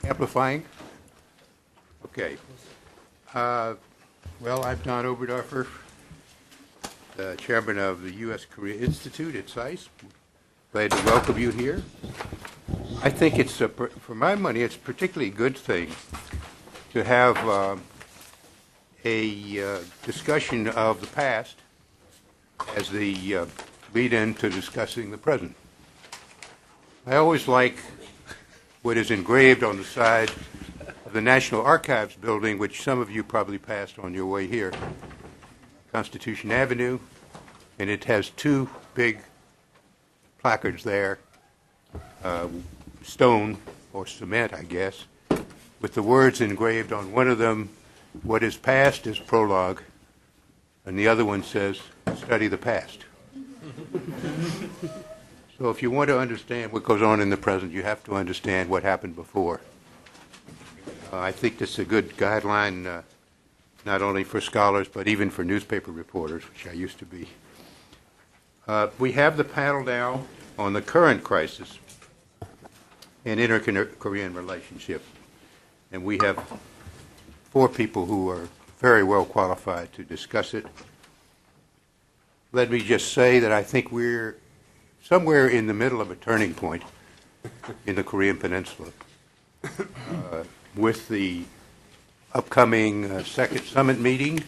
Amplifying? Okay. Well, I'm Don Oberdorfer, the chairman of the U.S. Korea Institute at SAIS. Glad to welcome you here. I think it's, for my money, it's a particularly good thing to have a discussion of the past as the lead-in to discussing the present. I always like what is engraved on the side of the National Archives building, which some of you probably passed on your way here, Constitution Avenue, and it has two big placards there, stone or cement, I guess, with the words engraved on one of them, "What is past is prologue," and the other one says, "Study the past." So if you want to understand what goes on in the present, you have to understand what happened before. I think this is a good guideline, not only for scholars, but even for newspaper reporters, which I used to be. We have the panel now on the current crisis in inter-Korean relationship, and we have four people who are very well qualified to discuss it. Let me just say that I think we're somewhere in the middle of a turning point in the Korean Peninsula. With the upcoming second summit meeting,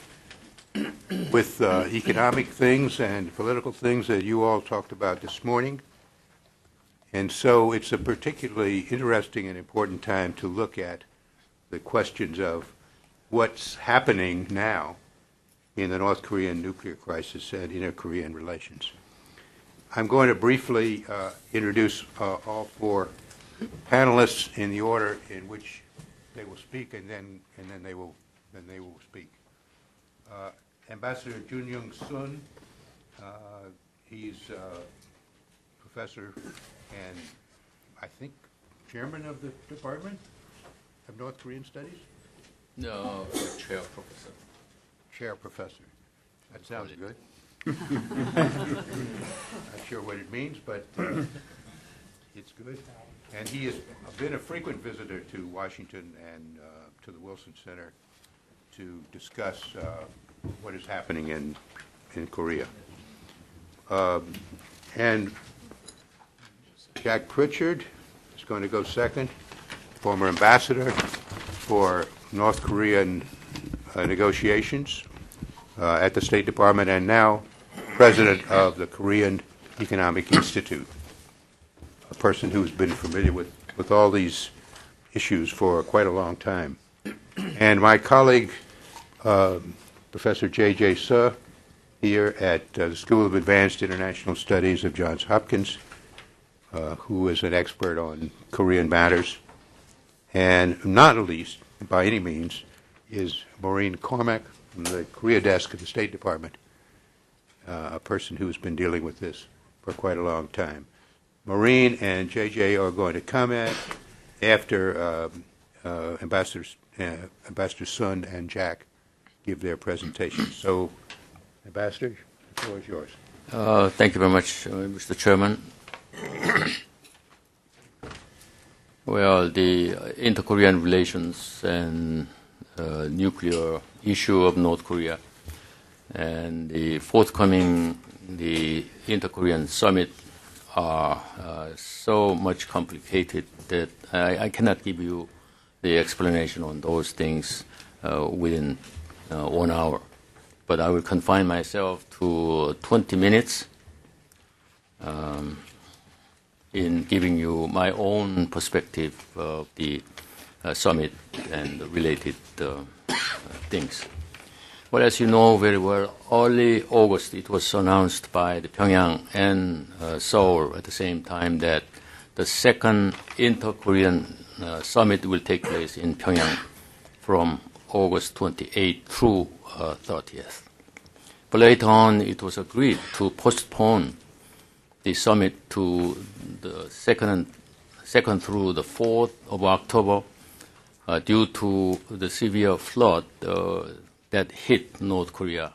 with economic things and political things that you all talked about this morning. And so it's a particularly interesting and important time to look at the questions of what's happening now in the North Korean nuclear crisis and inter-Korean relations. I'm going to briefly introduce all four panelists in the order in which they will speak, and then they will speak. Ambassador Jun Young Sun, he's professor and I think chairman of the Department of North Korean Studies? No, chair professor. Chair professor. That sounds good. Not sure what it means, but it's good. And he has been a frequent visitor to Washington and to the Wilson Center to discuss what is happening in Korea. And Jack Pritchard is going to go second, former ambassador for North Korean negotiations at the State Department, and now president of the Korean Economic Institute, a person who's been familiar with all these issues for quite a long time. And my colleague, Professor J.J. Suh, here at the School of Advanced International Studies of Johns Hopkins, who is an expert on Korean matters. And not least, by any means, is Maureen Cormack from the Korea desk of the State Department, a person who's been dealing with this for quite a long time. Maureen and J.J. are going to comment after Ambassador Sun and Jack give their presentations. So, Ambassador, the floor is yours. Thank you very much, Mr. Chairman. Well, the inter-Korean relations and nuclear issue of North Korea and the forthcoming inter-Korean summit are so much complicated that I cannot give you the explanation on those things within 1 hour. But I will confine myself to 20 minutes in giving you my own perspective of the summit and related things. Well, as you know very well, early August it was announced by the Pyongyang and Seoul at the same time that the second inter-Korean summit will take place in Pyongyang from August 28th through 30th. But later on, it was agreed to postpone the summit to the second through the 4th of October due to the severe flood that hit North Korea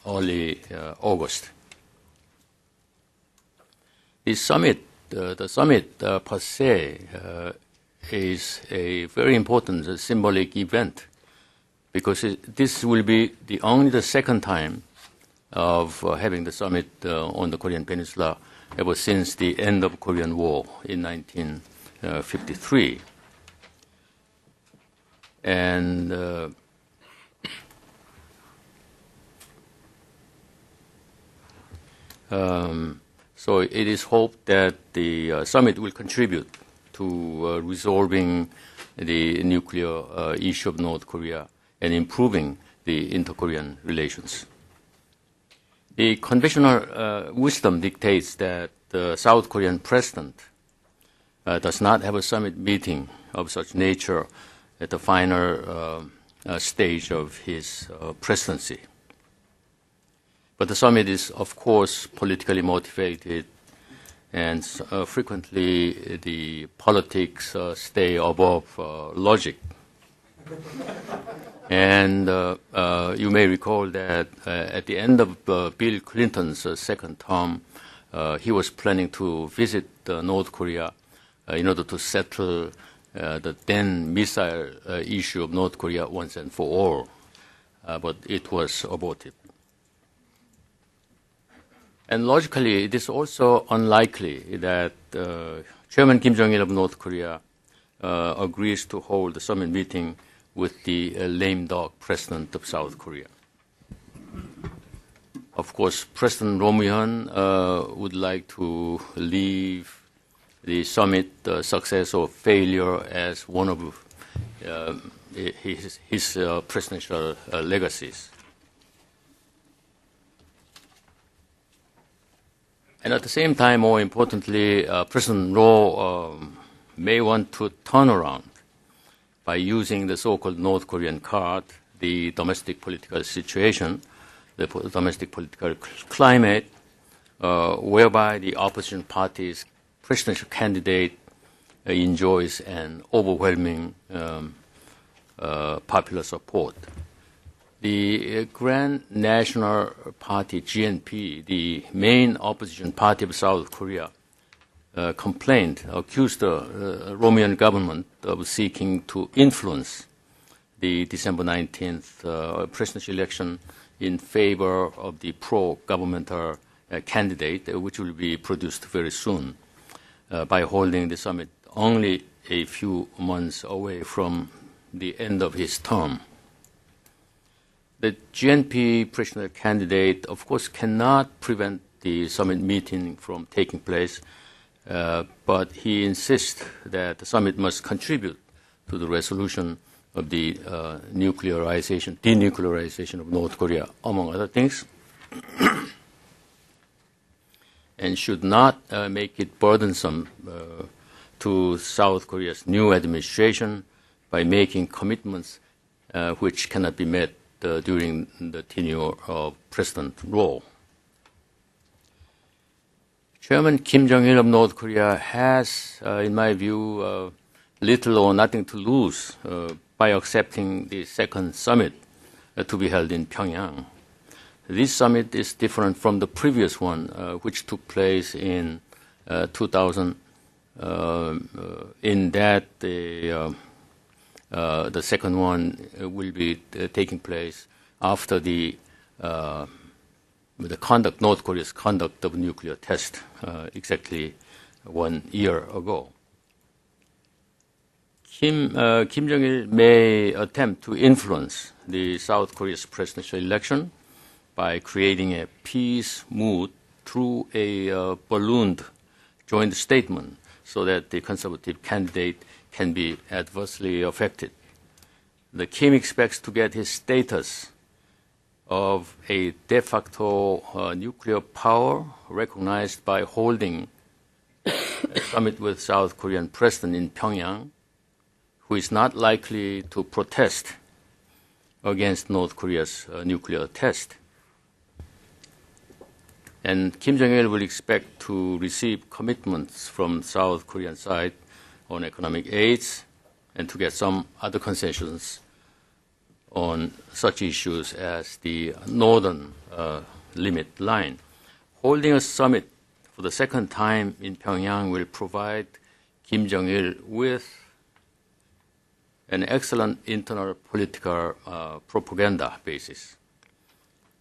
early August. The summit per se is a very important symbolic event because this will be only the second time of having the summit on the Korean Peninsula ever since the end of Korean War in 1953. And so it is hoped that the summit will contribute to resolving the nuclear issue of North Korea and improving the inter-Korean relations. The conventional wisdom dictates that the South Korean president does not have a summit meeting of such nature at the final stage of his presidency. But the summit is, of course, politically motivated, and frequently the politics stay above logic. And you may recall that at the end of Bill Clinton's second term, he was planning to visit North Korea in order to settle the then missile issue of North Korea once and for all, but it was aborted. And logically, it is also unlikely that Chairman Kim Jong-il of North Korea agrees to hold the summit meeting with the lame dog president of South Korea. Of course, President Roh Moo-hyun would like to leave the summit success or failure as one of his presidential legacies. And at the same time, more importantly, President Roh may want to turn around by using the so-called North Korean card, the domestic political situation, the domestic political climate, whereby the opposition party's presidential candidate enjoys an overwhelming popular support. The Grand National Party, GNP, the main opposition party of South Korea, accused the Roh Moo-hyun government of seeking to influence the December 19th presidential election in favor of the pro-governmental candidate, which will be produced very soon, by holding the summit only a few months away from the end of his term. The GNP presidential candidate, of course, cannot prevent the summit meeting from taking place, but he insists that the summit must contribute to the resolution of the denuclearization of North Korea, among other things, and should not make it burdensome to South Korea's new administration by making commitments which cannot be met during the tenure of President Roh. Chairman Kim Jong-il of North Korea has, in my view, little or nothing to lose by accepting the second summit to be held in Pyongyang. This summit is different from the previous one, which took place in 2000, in that the second one will be taking place after North Korea's conduct of nuclear test exactly 1 year ago. Kim Jong-il may attempt to influence the South Korea's presidential election by creating a peace mood through a ballooned joint statement so that the conservative candidate can be adversely affected. The Kim expects to get his status of a de facto nuclear power recognized by holding a summit with South Korean president in Pyongyang, who is not likely to protest against North Korea's nuclear test. And Kim Jong-il will expect to receive commitments from South Korean side on economic aids and to get some other concessions on such issues as the northern limit line. Holding a summit for the second time in Pyongyang will provide Kim Jong-il with an excellent internal political propaganda basis.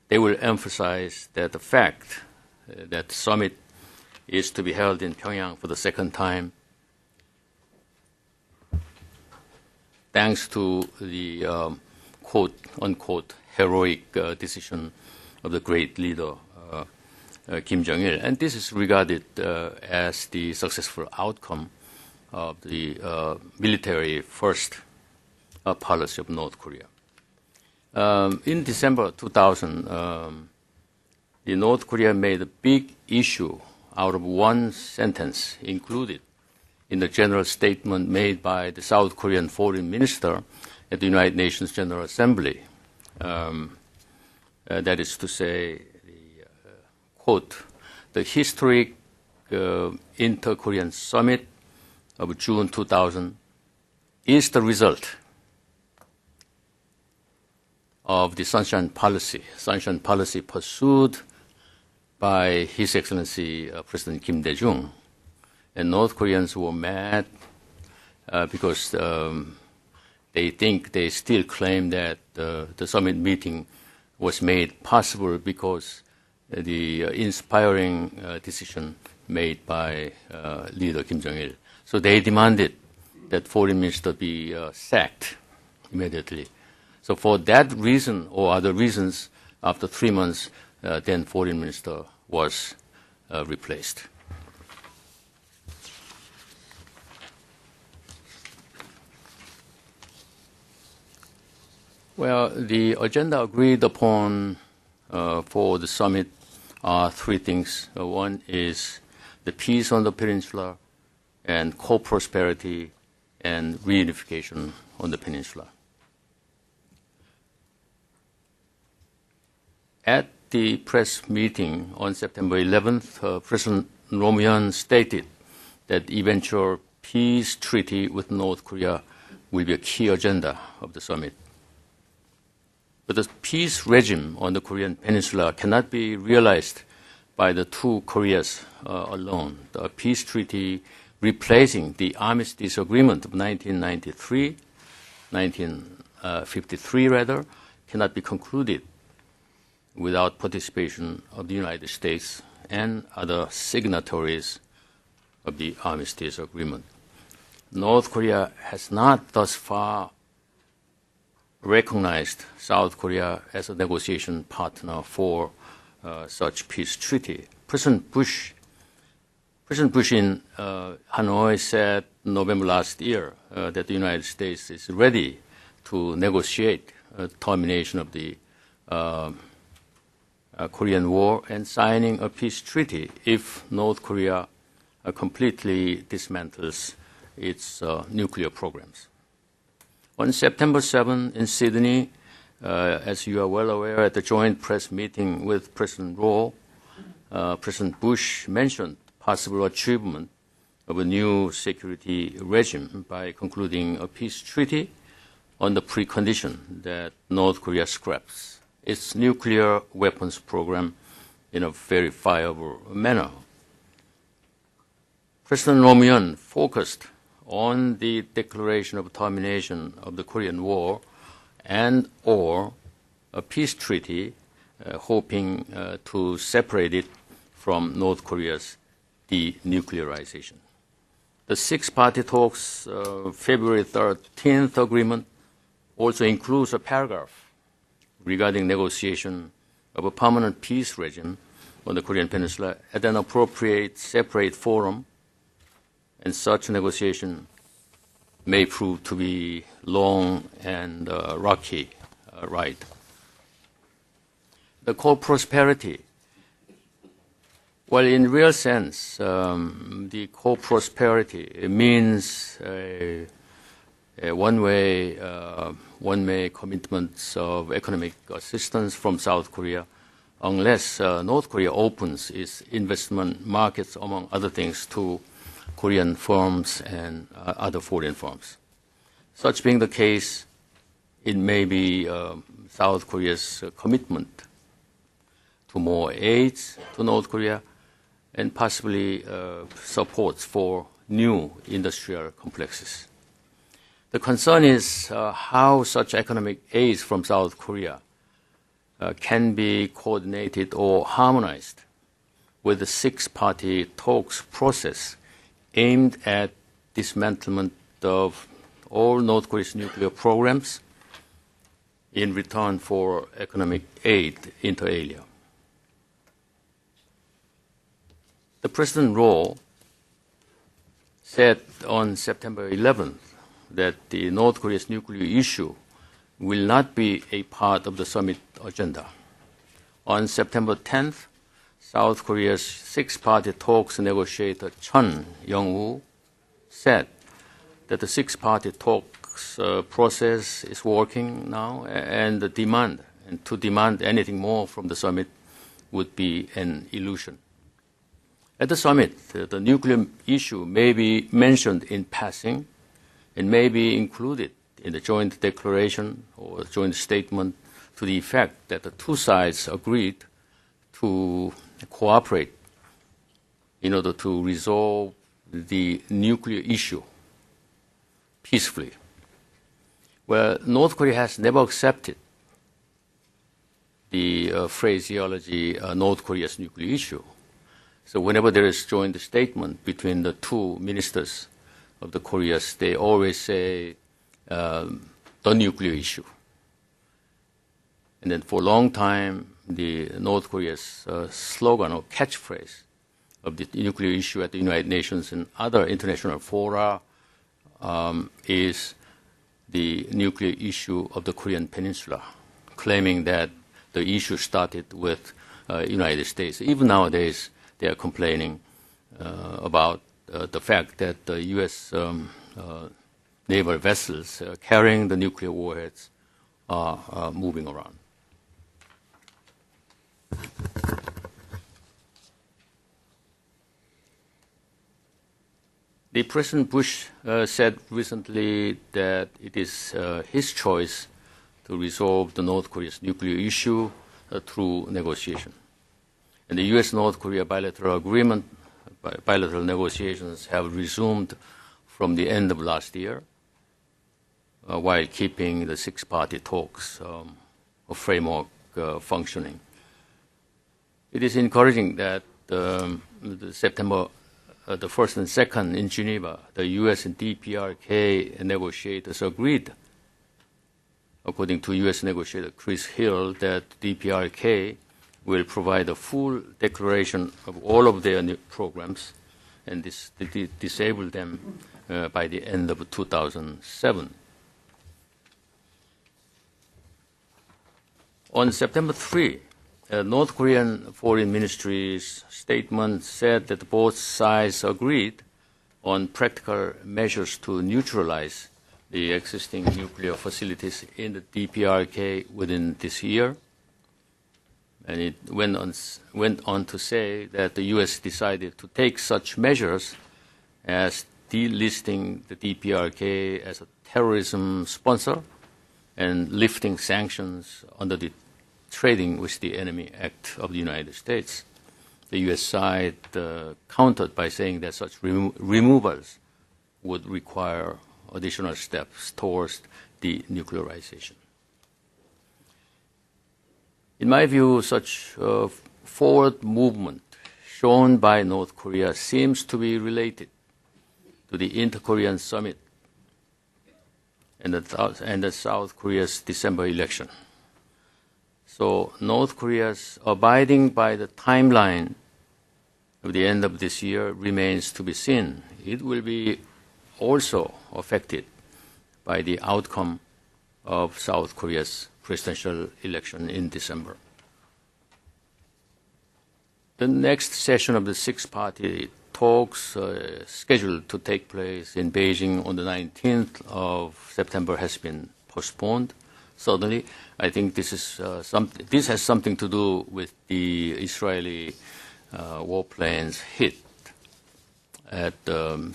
They will emphasize that the fact that the summit is to be held in Pyongyang for the second time, thanks to the quote-unquote heroic decision of the great leader Kim Jong-il. And this is regarded as the successful outcome of the military first policy of North Korea. In December 2000, the North Korea made a big issue out of one sentence included in the general statement made by the South Korean foreign minister at the United Nations General Assembly. That is to say, quote, the historic Inter-Korean Summit of June 2000 is the result of the sunshine policy pursued by His Excellency President Kim Dae-jung. And North Koreans were mad because they still claim that the summit meeting was made possible because the inspiring decision made by leader Kim Jong-il. So they demanded that foreign minister be sacked immediately. So for that reason or other reasons, after 3 months, then foreign minister was replaced. Well, the agenda agreed upon for the summit are 3 things. One is the peace on the peninsula and co-prosperity and reunification on the peninsula. At the press meeting on September 11th, President Roh Moo-hyun stated that eventual peace treaty with North Korea will be a key agenda of the summit. But the peace regime on the Korean peninsula cannot be realized by the 2 Koreas alone. The peace treaty replacing the armistice agreement of 1953 rather, cannot be concluded without participation of the United States and other signatories of the armistice agreement. North Korea has not thus far recognized South Korea as a negotiation partner for such peace treaty. President Bush in Hanoi said in November last year that the United States is ready to negotiate termination of the Korean War and signing a peace treaty if North Korea completely dismantles its nuclear programs. On September 7 in Sydney, as you are well aware, at the joint press meeting with President Roh, President Bush mentioned possible achievement of a new security regime by concluding a peace treaty on the precondition that North Korea scraps its nuclear weapons program in a verifiable manner. President Roh Moo-hyun focused on the declaration of termination of the Korean War and or a peace treaty, hoping to separate it from North Korea's denuclearization. The 6-party talks February 13th agreement also includes a paragraph regarding negotiation of a permanent peace regime on the Korean Peninsula at an appropriate separate forum, and such negotiation may prove to be long and rocky ride. The co-prosperity. Well, in real sense, the co-prosperity means a one-way commitments of economic assistance from South Korea unless North Korea opens its investment markets, among other things, to Korean firms and other foreign firms. Such being the case, it may be South Korea's commitment to more aids to North Korea and possibly supports for new industrial complexes. The concern is how such economic aid from South Korea can be coordinated or harmonized with the six-party talks process aimed at dismantlement of all North Korea's nuclear programs in return for economic aid inter alia. The President Roh said on September 11th that the North Korea's nuclear issue will not be a part of the summit agenda. On September 10th, South Korea's six-party talks negotiator Chun Young-woo said that the six-party talks process is working now, and to demand anything more from the summit would be an illusion. At the summit, the nuclear issue may be mentioned in passing and may be included in the joint declaration or joint statement to the effect that the two sides agreed to cooperate in order to resolve the nuclear issue peacefully. Well, North Korea has never accepted the phraseology North Korea's nuclear issue. So whenever there is joint statement between the two ministers of the Koreas, they always say the nuclear issue. And then for a long time, the North Korea's slogan or catchphrase of the nuclear issue at the United Nations and other international fora is the nuclear issue of the Korean Peninsula, claiming that the issue started with United States. Even nowadays, they are complaining about the fact that the U.S. naval vessels carrying the nuclear warheads are moving around. The President Bush said recently that it is his choice to resolve the North Korea's nuclear issue through negotiation. And the U.S.-North Korea bilateral negotiations have resumed from the end of last year, while keeping the six-party talks framework functioning. It is encouraging that the September the 1st and 2nd in Geneva, the U.S. and DPRK negotiators agreed, according to U.S. negotiator Chris Hill, that DPRK will provide a full declaration of all of their new programs and disable them by the end of 2007. On September 3, North Korean Foreign Ministry's statement said that both sides agreed on practical measures to neutralize the existing nuclear facilities in the DPRK within this year. And it went on to say that the U.S. decided to take such measures as delisting the DPRK as a terrorism sponsor and lifting sanctions under the Trading with the Enemy Act of the United States. The U.S. side countered by saying that such removals would require additional steps towards denuclearization. In my view, such forward movement shown by North Korea seems to be related to the Inter-Korean Summit and the South Korea's December election. So North Korea's abiding by the timeline of the end of this year remains to be seen. It will be also affected by the outcome of South Korea's presidential election in December. The next session of the six-party talks scheduled to take place in Beijing on the 19th of September has been postponed. Suddenly, I think this has something to do with the Israeli warplanes hit at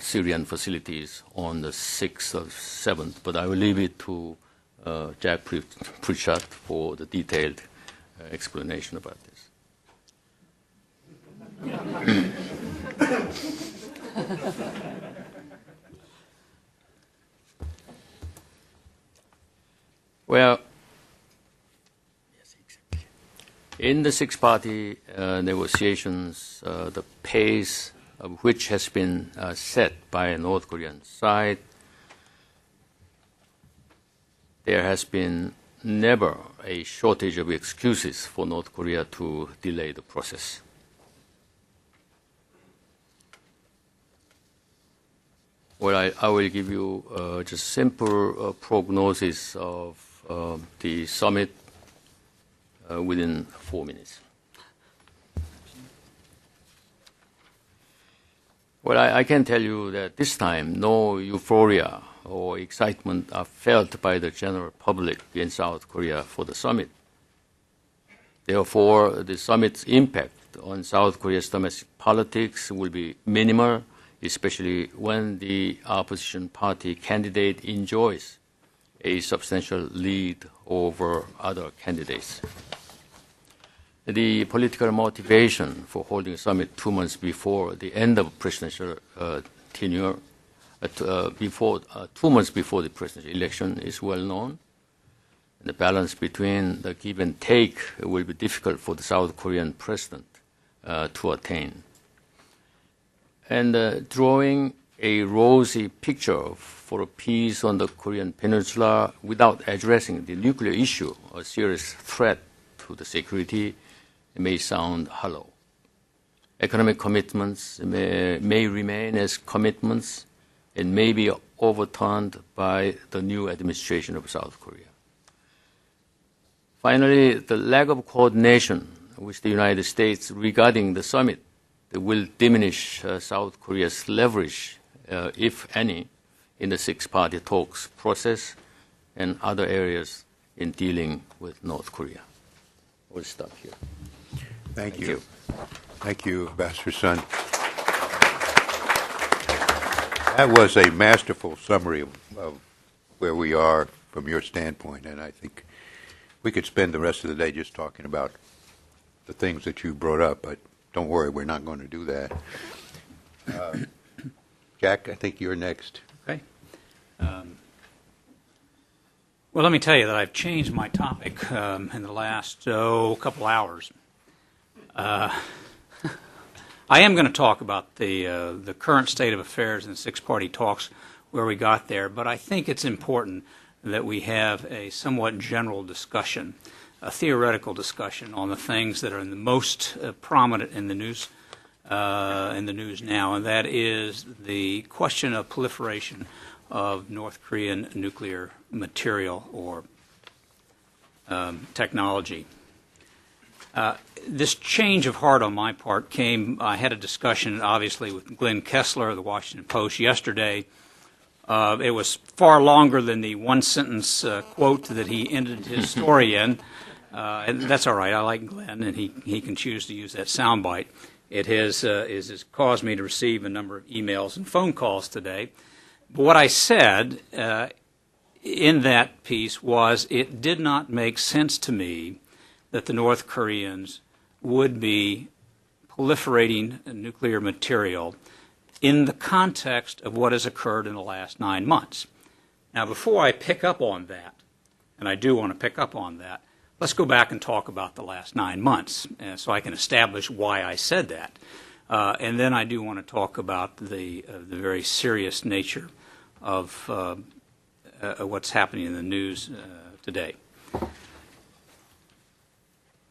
Syrian facilities on the 6th or 7th. But I will leave it to Jack Pritchard for the detailed explanation about this. Well, yes, exactly. In the six-party negotiations, the pace of which has been set by North Korean side, there has been never a shortage of excuses for North Korea to delay the process. Well, I will give you just simple prognosis of the summit within 4 minutes. Well, I can tell you that this time no euphoria or excitement are felt by the general public in South Korea for the summit. Therefore, the summit's impact on South Korea's domestic politics will be minimal, especially when the opposition party candidate enjoys a substantial lead over other candidates. The political motivation for holding a summit 2 months before the end of presidential tenure, 2 months before the presidential election, is well known. The balance between the give and take will be difficult for the South Korean president to attain. And drawing a rosy picture for a peace on the Korean Peninsula without addressing the nuclear issue, a serious threat to the security, may sound hollow. Economic commitments may remain as commitments and may be overturned by the new administration of South Korea. Finally, the lack of coordination with the United States regarding the summit will diminish South Korea's leverage, if any, in the six-party talks process and other areas in dealing with North Korea. We'll stop here. Thank you. Thank you, Ambassador Sun. That was a masterful summary of where we are from your standpoint, and I think we could spend the rest of the day just talking about the things that you brought up, but don't worry, we're not going to do that. Jack, I think you're next. Okay. Well, let me tell you that I've changed my topic in the last couple hours. I am going to talk about the current state of affairs in the six-party talks, where we got there, but I think it's important that we have a somewhat general discussion, a theoretical discussion on the things that are the most prominent in the news now, and that is the question of proliferation of North Korean nuclear material or technology. This change of heart on my part came, I had a discussion obviously with Glenn Kessler of the Washington Post yesterday. It was far longer than the one-sentence quote that he ended his story in. And that's all right. I like Glenn, and he can choose to use that soundbite. It has caused me to receive a number of emails and phone calls today. But what I said in that piece was it did not make sense to me that the North Koreans would be proliferating nuclear material in the context of what has occurred in the last 9 months. Now, before I pick up on that, and I do want to pick up on that, let's go back and talk about the last 9 months so I can establish why I said that. And then I do want to talk about the very serious nature of what's happening in the news today.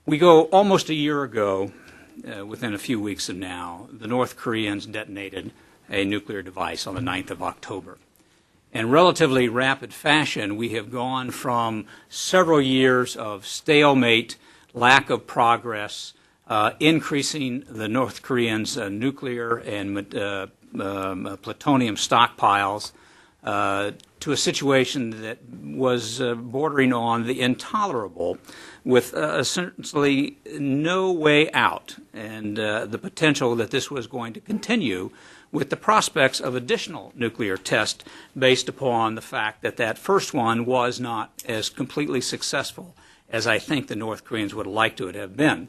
We go almost a year ago, within a few weeks of now, the North Koreans detonated a nuclear device on the 9th of October. In relatively rapid fashion, we have gone from several years of stalemate, lack of progress, increasing the North Koreans' nuclear and plutonium stockpiles, to a situation that was bordering on the intolerable, with essentially no way out, and the potential that this was going to continue, with the prospects of additional nuclear tests based upon the fact that that first one was not as completely successful as I think the North Koreans would like to have been.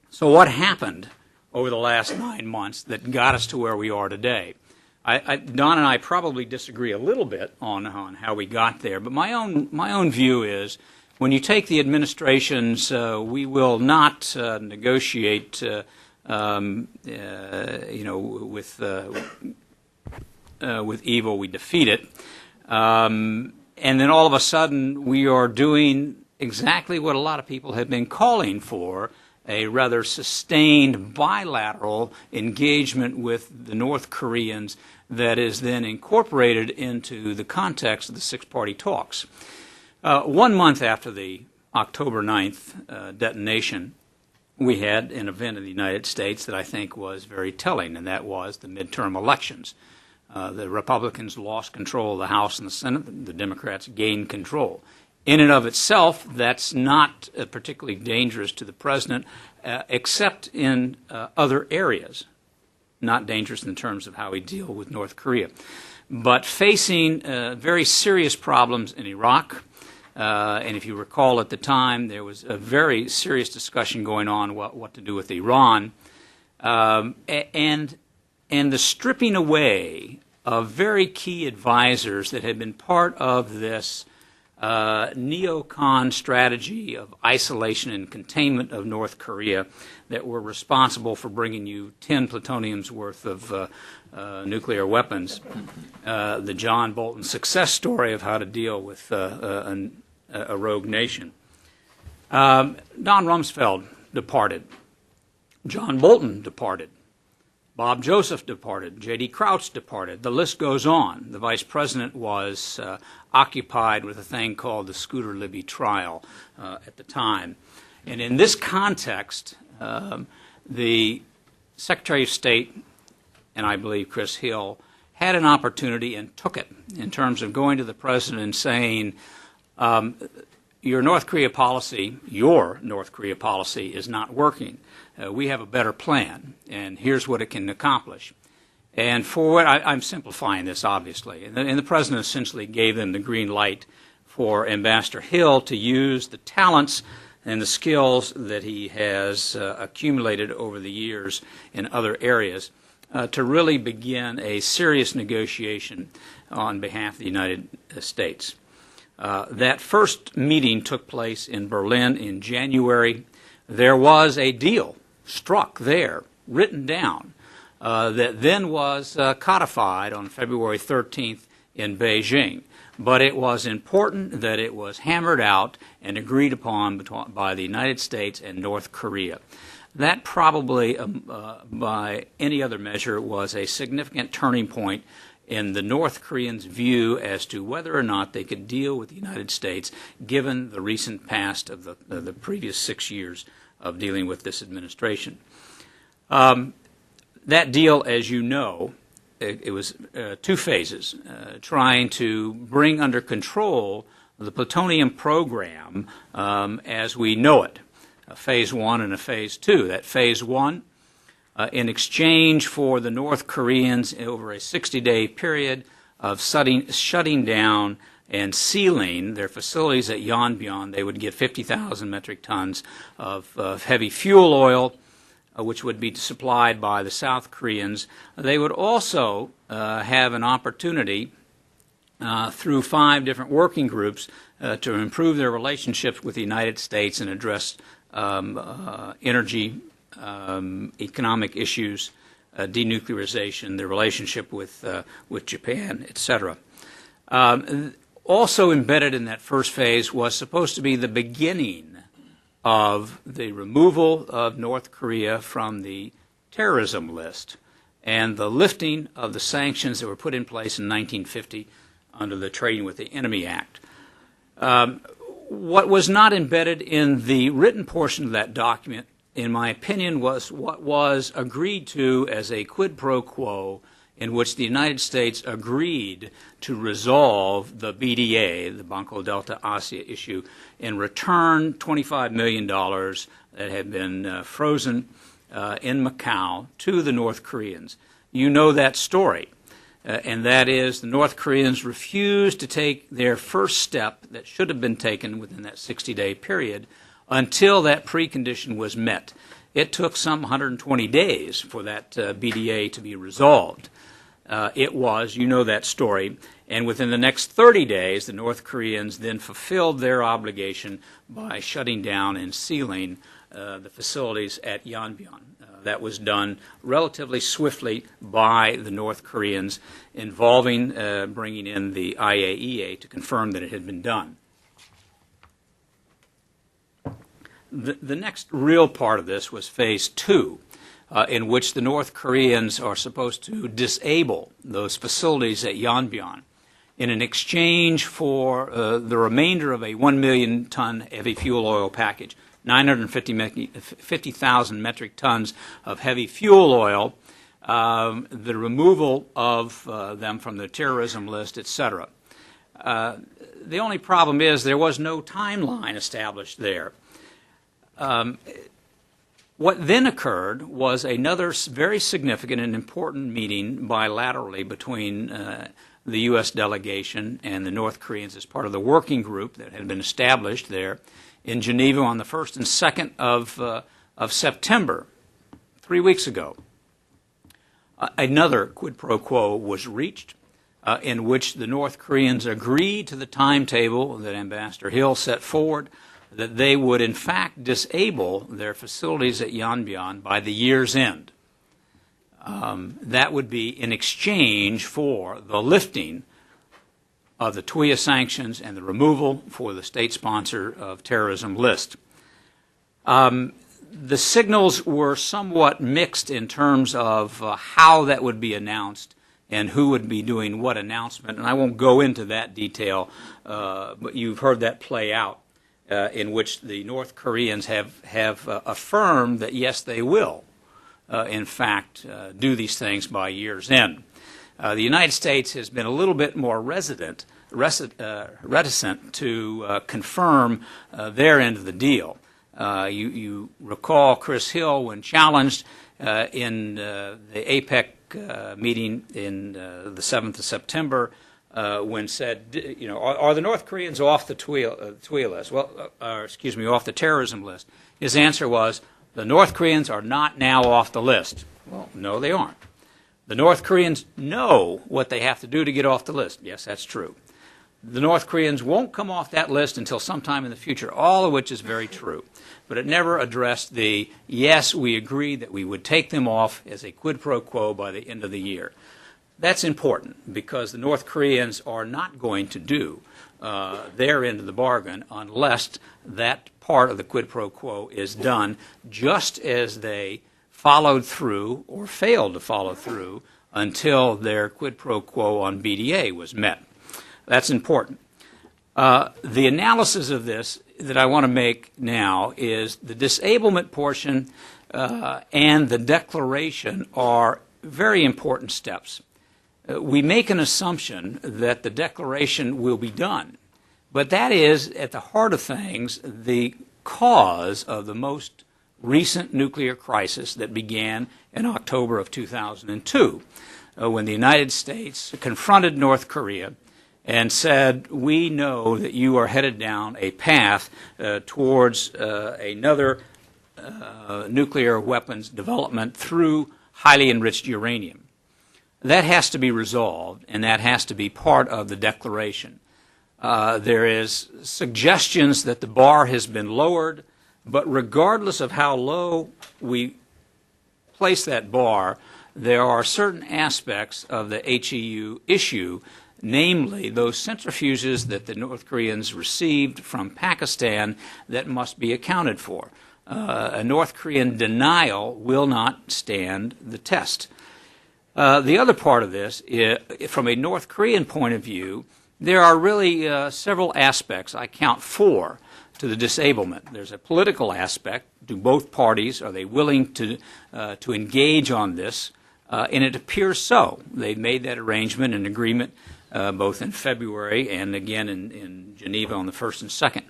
So what happened over the last 9 months that got us to where we are today? Don and I probably disagree a little bit on how we got there, but my own view is when you take the administration's we will not negotiate with evil, we defeat it. And then all of a sudden we are doing exactly what a lot of people have been calling for, a rather sustained bilateral engagement with the North Koreans that is then incorporated into the context of the six-party talks. 1 month after the October 9th detonation, we had an event in the United States that I think was very telling, and that was the midterm elections. The Republicans lost control of the House and the Senate. The Democrats gained control. In and of itself, that's not particularly dangerous to the president, except in other areas. Not dangerous in terms of how we deal with North Korea. But facing very serious problems in Iraq, and if you recall at the time, there was a very serious discussion going on what to do with Iran, and the stripping away of very key advisors that had been part of this neocon strategy of isolation and containment of North Korea that were responsible for bringing you 10 plutoniums worth of nuclear weapons. The John Bolton success story of how to deal with a rogue nation. Don Rumsfeld departed. John Bolton departed. Bob Joseph departed. J.D. Crouch departed. The list goes on. The vice president was occupied with a thing called the Scooter Libby trial at the time. And in this context, the Secretary of State, and I believe Chris Hill, had an opportunity and took it in terms of going to the president and saying, your North Korea policy is not working. We have a better plan, and here's what it can accomplish. And for what I'm simplifying this, obviously, and the president essentially gave them the green light for Ambassador Hill to use the talents and the skills that he has accumulated over the years in other areas to really begin a serious negotiation on behalf of the United States. That first meeting took place in Berlin in January. There was a deal struck there, written down, that then was codified on February 13th in Beijing. But it was important that it was hammered out and agreed upon by the United States and North Korea. That probably, by any other measure, was a significant turning point in the North Koreans' view as to whether or not they could deal with the United States given the recent past of the previous 6 years of dealing with this administration. That deal, as you know, it was 2 phases, trying to bring under control the plutonium program as we know it, a phase 1 and a phase 2. That phase 1, in exchange for the North Koreans over a 60-day period of shutting down and sealing their facilities at Yonbyon, they would get 50,000 metric tons of heavy fuel oil, which would be supplied by the South Koreans. They would also have an opportunity through 5 different working groups to improve their relationships with the United States and address energy, economic issues, denuclearization, their relationship with Japan, etc. Also embedded in that first phase was supposed to be the beginning of the removal of North Korea from the terrorism list and the lifting of the sanctions that were put in place in 1950 under the Trading with the Enemy Act. What was not embedded in the written portion of that document, in my opinion, was what was agreed to as a quid pro quo in which the United States agreed to resolve the BDA, the Banco Delta Asia issue, in return $25 million that had been frozen in Macau to the North Koreans. You know that story, and that is the North Koreans refused to take their first step that should have been taken within that 60-day period until that precondition was met. It took some 120 days for that BDA to be resolved. It was, you know that story, and within the next 30 days, the North Koreans then fulfilled their obligation by shutting down and sealing the facilities at Yanbian. That was done relatively swiftly by the North Koreans, involving bringing in the IAEA to confirm that it had been done. The next real part of this was Phase 2, in which the North Koreans are supposed to disable those facilities at Yanbian in an exchange for the remainder of a 1 million ton heavy fuel oil package. 950,000 metric tons of heavy fuel oil, the removal of them from the terrorism list, etc. The only problem is there was no timeline established there. What then occurred was another very significant and important meeting bilaterally between the U.S. delegation and the North Koreans as part of the working group that had been established there in Geneva on the 1st and 2nd of September, 3 weeks ago. Another quid pro quo was reached in which the North Koreans agreed to the timetable that Ambassador Hill set forward, that they would in fact disable their facilities at Yanbian by the year's end. That would be in exchange for the lifting of the TWIA sanctions and the removal for the state sponsor of terrorism list. The signals were somewhat mixed in terms of how that would be announced and who would be doing what announcement, and I won't go into that detail, but you've heard that play out in which the North Koreans have affirmed that yes, they will, in fact, do these things by year's end. The United States has been a little bit more reticent to confirm their end of the deal. You recall Chris Hill, when challenged in the APEC meeting in the 7th of September, when said, you know, are the North Koreans off the TWIA list? Well, off the terrorism list. His answer was, the North Koreans are not now off the list. Well, no, they aren't. The North Koreans know what they have to do to get off the list. Yes, that's true. The North Koreans won't come off that list until sometime in the future, all of which is very true. But it never addressed the, yes, we agreed that we would take them off as a quid pro quo by the end of the year. That's important because the North Koreans are not going to do their end of the bargain unless that part of the quid pro quo is done just as they followed through or failed to follow through until their quid pro quo on BDA was met. That's important. The analysis of this that I want to make now is the disablement portion and the declaration are very important steps. We make an assumption that the declaration will be done, but that is, at the heart of things, the cause of the most recent nuclear crisis that began in October of 2002, when the United States confronted North Korea and said, we know that you are headed down a path towards another nuclear weapons development through highly enriched uranium. That has to be resolved, and that has to be part of the declaration. There is suggestions that the bar has been lowered, but regardless of how low we place that bar, there are certain aspects of the HEU issue, namely those centrifuges that the North Koreans received from Pakistan, that must be accounted for. A North Korean denial will not stand the test. The other part of this, from a North Korean point of view, there are really several aspects. I count 4 to the disablement. There's a political aspect. Do both parties, are they willing to engage on this? And it appears so. They've made that arrangement and agreement both in February and again in Geneva on the 1st and 2nd.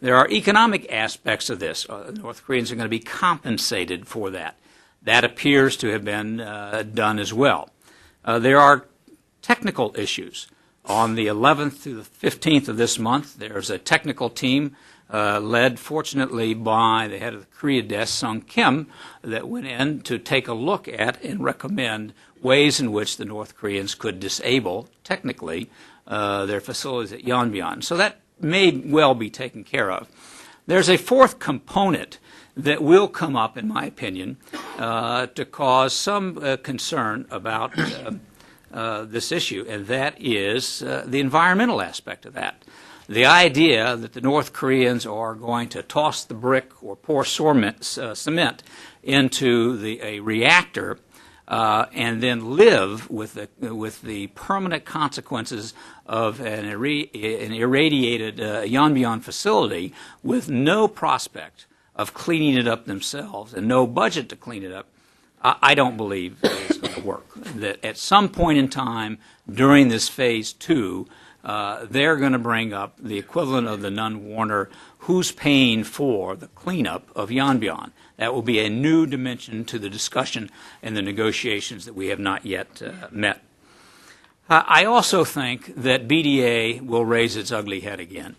There are economic aspects of this. North Koreans are going to be compensated for that. That appears to have been done as well. There are technical issues. On the 11th through the 15th of this month, there's a technical team led, fortunately, by the head of the Korea desk, Sung Kim, that went in to take a look at and recommend ways in which the North Koreans could disable, technically, their facilities at Yonbyon. So that may well be taken care of. There's a fourth component that will come up, in my opinion, to cause some concern about this issue, and that is the environmental aspect of that. The idea that the North Koreans are going to toss the brick or pour cement into a reactor and then live with the permanent consequences of an irradiated Yonbyon facility with no prospect of cleaning it up themselves and no budget to clean it up, I don't believe it's going to work. That at some point in time during this phase 2, they're going to bring up the equivalent of the Nunn-Warner, who's paying for the cleanup of Yonbyon. That will be a new dimension to the discussion and the negotiations that we have not yet met. I also think that BDA will raise its ugly head again.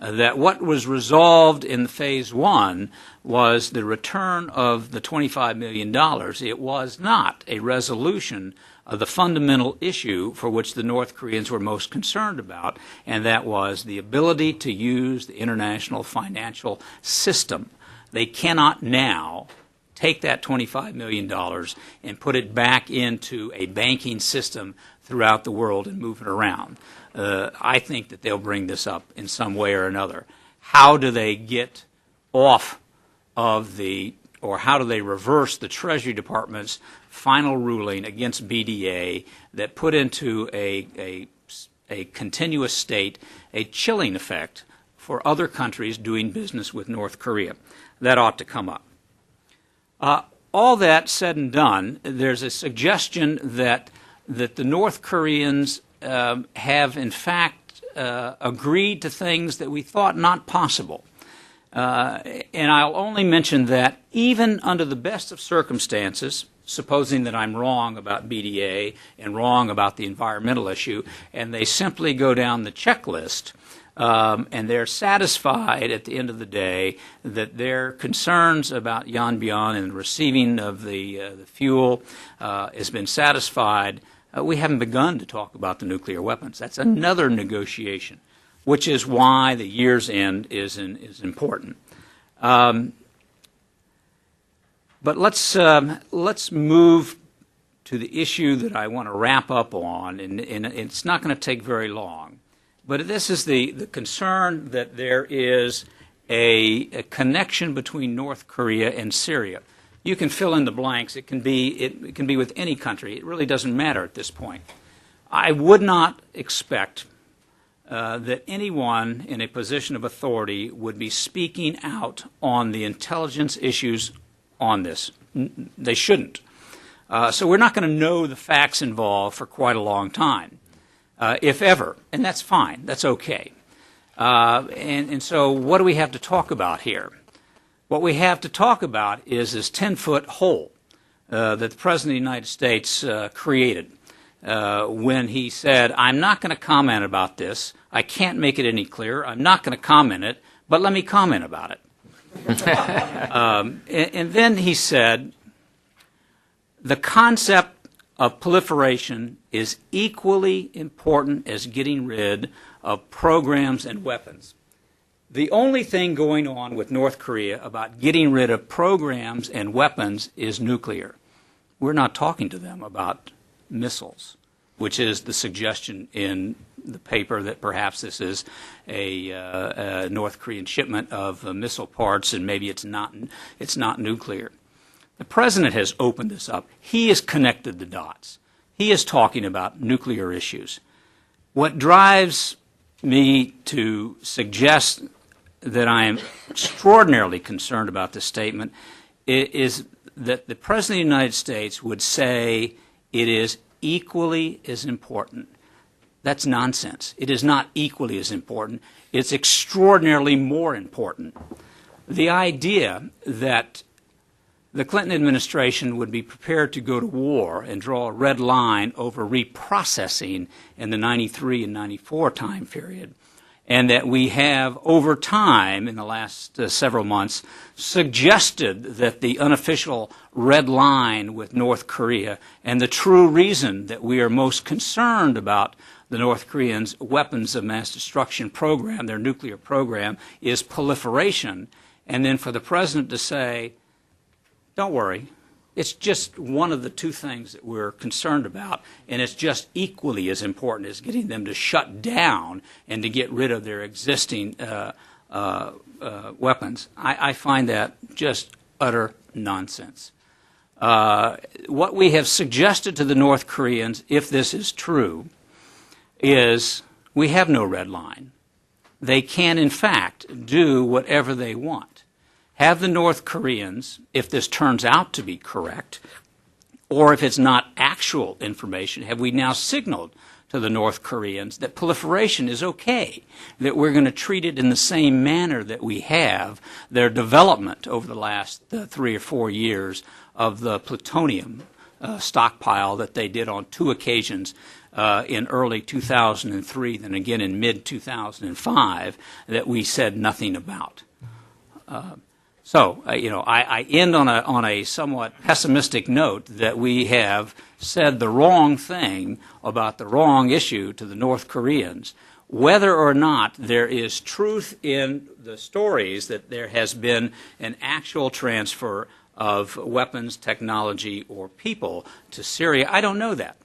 That what was resolved in phase 1 was the return of the $25 million. It was not a resolution of the fundamental issue for which the North Koreans were most concerned about, and that was the ability to use the international financial system. They cannot now take that $25 million and put it back into a banking system throughout the world and move it around. I think that they'll bring this up in some way or another. How do they get off of or how do they reverse the Treasury Department's final ruling against BDA that put into a continuous state a chilling effect for other countries doing business with North Korea? That ought to come up. All that said and done, there's a suggestion that the North Koreans have in fact agreed to things that we thought not possible. And I'll only mention that even under the best of circumstances, supposing that I'm wrong about BDA and wrong about the environmental issue, and they simply go down the checklist, and they're satisfied at the end of the day that their concerns about Yonbyon and the receiving of the fuel has been satisfied. We haven't begun to talk about the nuclear weapons. That's another negotiation, which is why the year's end is important. But let's move to the issue that I want to wrap up on, and it's not going to take very long. But this is the concern that there is a connection between North Korea and Syria. You can fill in the blanks. It can be with any country. It really doesn't matter at this point. I would not expect that anyone in a position of authority would be speaking out on the intelligence issues on this. They shouldn't. So we're not going to know the facts involved for quite a long time, if ever, and that's fine. That's okay. And so what do we have to talk about here? What we have to talk about is this 10-foot hole that the President of the United States created when he said, I'm not going to comment about this. I can't make it any clearer. I'm not going to comment it, but let me comment about it. And then he said, the concept of proliferation is equally important as getting rid of programs and weapons. The only thing going on with North Korea about getting rid of programs and weapons is nuclear. We're not talking to them about missiles, which is the suggestion in the paper that perhaps this is a North Korean shipment of missile parts and maybe it's not nuclear. The President has opened this up. He has connected the dots. He is talking about nuclear issues. What drives me to suggest that I am extraordinarily concerned about this statement is that the President of the United States would say it is equally as important. That's nonsense. It is not equally as important. It's extraordinarily more important. The idea that the Clinton administration would be prepared to go to war and draw a red line over reprocessing in the 93 and 94 time period, and that we have, over time, in the last several months, suggested that the unofficial red line with North Korea and the true reason that we are most concerned about the North Koreans' weapons of mass destruction program, their nuclear program, is proliferation, and then for the president to say, don't worry, it's just one of the two things that we're concerned about, and it's just equally as important as getting them to shut down and to get rid of their existing weapons. I find that just utter nonsense. What we have suggested to the North Koreans, if this is true, is we have no red line. They can, in fact, do whatever they want. Have the North Koreans, if this turns out to be correct, or if it's not actual information, have we now signaled to the North Koreans that proliferation is okay, that we're going to treat it in the same manner that we have their development over the last 3 or 4 years of the plutonium stockpile that they did on 2 occasions in early 2003, then again in mid-2005, that we said nothing about. So, I end on a somewhat pessimistic note that we have said the wrong thing about the wrong issue to the North Koreans. Whether or not there is truth in the stories that there has been an actual transfer of weapons, technology, or people to Syria, I don't know that.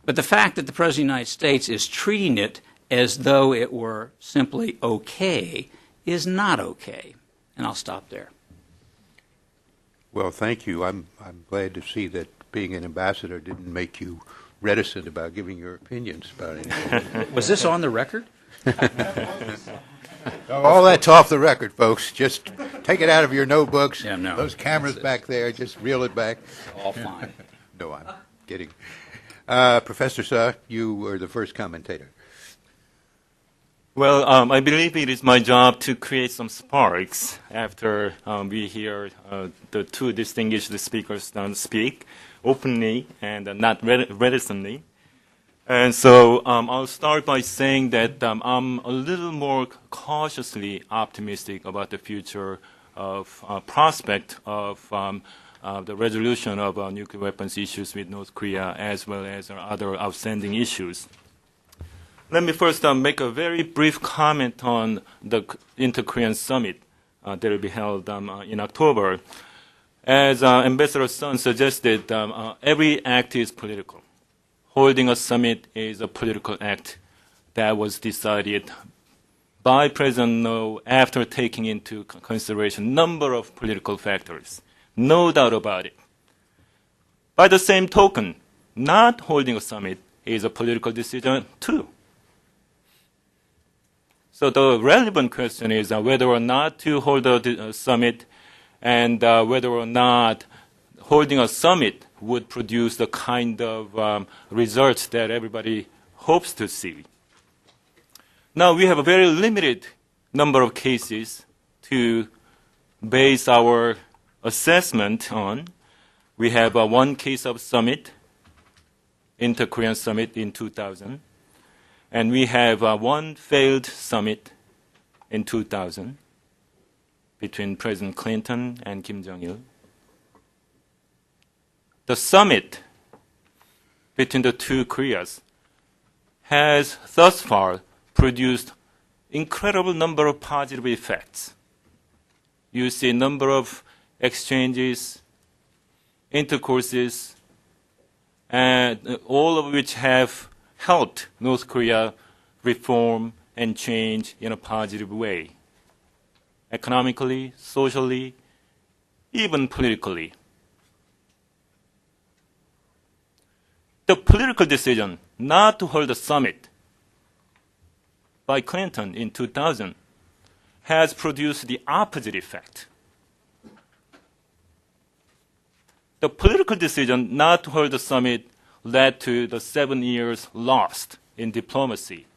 But the fact that the President of the United States is treating it as though it were simply okay is not okay. And I'll stop there. Well, thank you. I'm glad to see that being an ambassador didn't make you reticent about giving your opinions about anything. Was this on the record? All that's off the record, folks. Just take it out of your notebooks. Yeah, no. Those cameras back there, just reel it back. All fine. No, I'm kidding. Professor Suh, you were the first commentator. Well, I believe it is my job to create some sparks after we hear the two distinguished speakers speak openly and not reticently. And so I'll start by saying that I'm a little more cautiously optimistic about the future of prospect of the resolution of nuclear weapons issues with North Korea as well as other outstanding issues. Let me first make a very brief comment on the Inter-Korean Summit that will be held in October. As Ambassador Sun suggested, every act is political. Holding a summit is a political act that was decided by President No after taking into consideration a number of political factors. No doubt about it. By the same token, not holding a summit is a political decision too. So the relevant question is whether or not to hold a summit and whether or not holding a summit would produce the kind of results that everybody hopes to see. Now, we have a very limited number of cases to base our assessment on. We have one case of summit, Inter-Korean Summit in 2000. And we have one failed summit in 2000 between President Clinton and Kim Jong-il. The summit between the two Koreas has thus far produced incredible number of positive effects. You see a number of exchanges, intercourses, and all of which have helped North Korea reform and change in a positive way, economically, socially, even politically. The political decision not to hold a summit by Clinton in 2000 has produced the opposite effect. The political decision not to hold a summit led to the 7 years lost in diplomacy.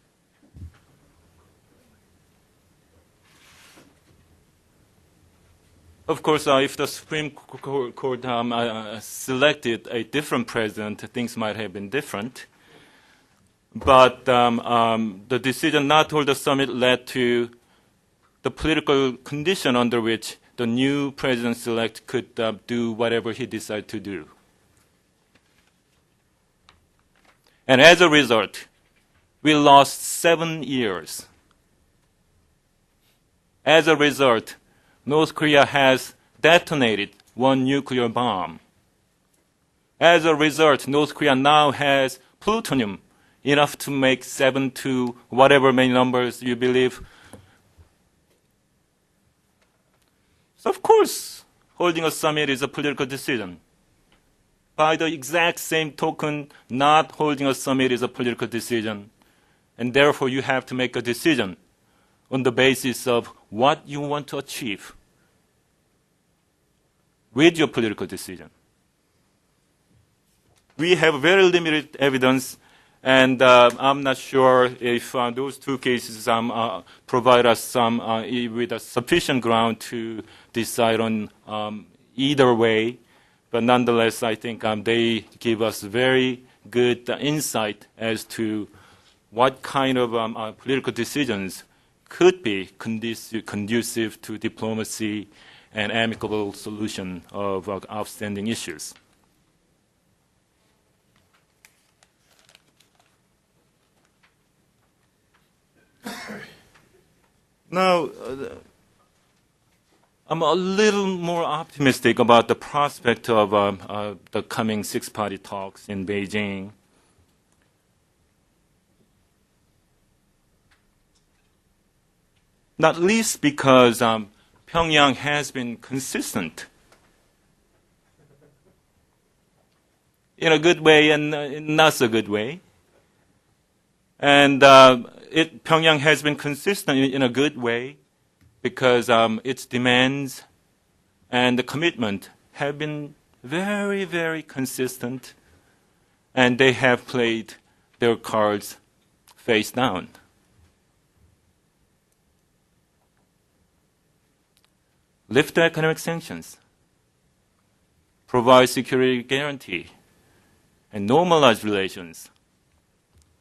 Of course, if the Supreme Court selected a different president, things might have been different. But the decision not to hold the summit led to the political condition under which the new president-elect could do whatever he decided to do. And as a result, we lost 7 years. As a result, North Korea has detonated 1 nuclear bomb. As a result, North Korea now has plutonium enough to make 7 to whatever many numbers you believe. So of course, holding a summit is a political decision. By the exact same token, not holding a summit is a political decision. And therefore, you have to make a decision on the basis of what you want to achieve with your political decision. We have very limited evidence, and I'm not sure if those 2 cases provide us with a sufficient ground to decide on either way. But nonetheless, I think they give us very good insight as to what kind of political decisions could be conducive to diplomacy and amicable solution of outstanding issues. Now, I'm a little more optimistic about the prospect of the coming 6-party talks in Beijing. Not least because Pyongyang has been consistent in a good way and in not so good way. And Pyongyang has been consistent in a good way because its demands and the commitment have been very, very consistent, and they have played their cards face down. Lift the economic sanctions, provide security guarantee, and normalize relations.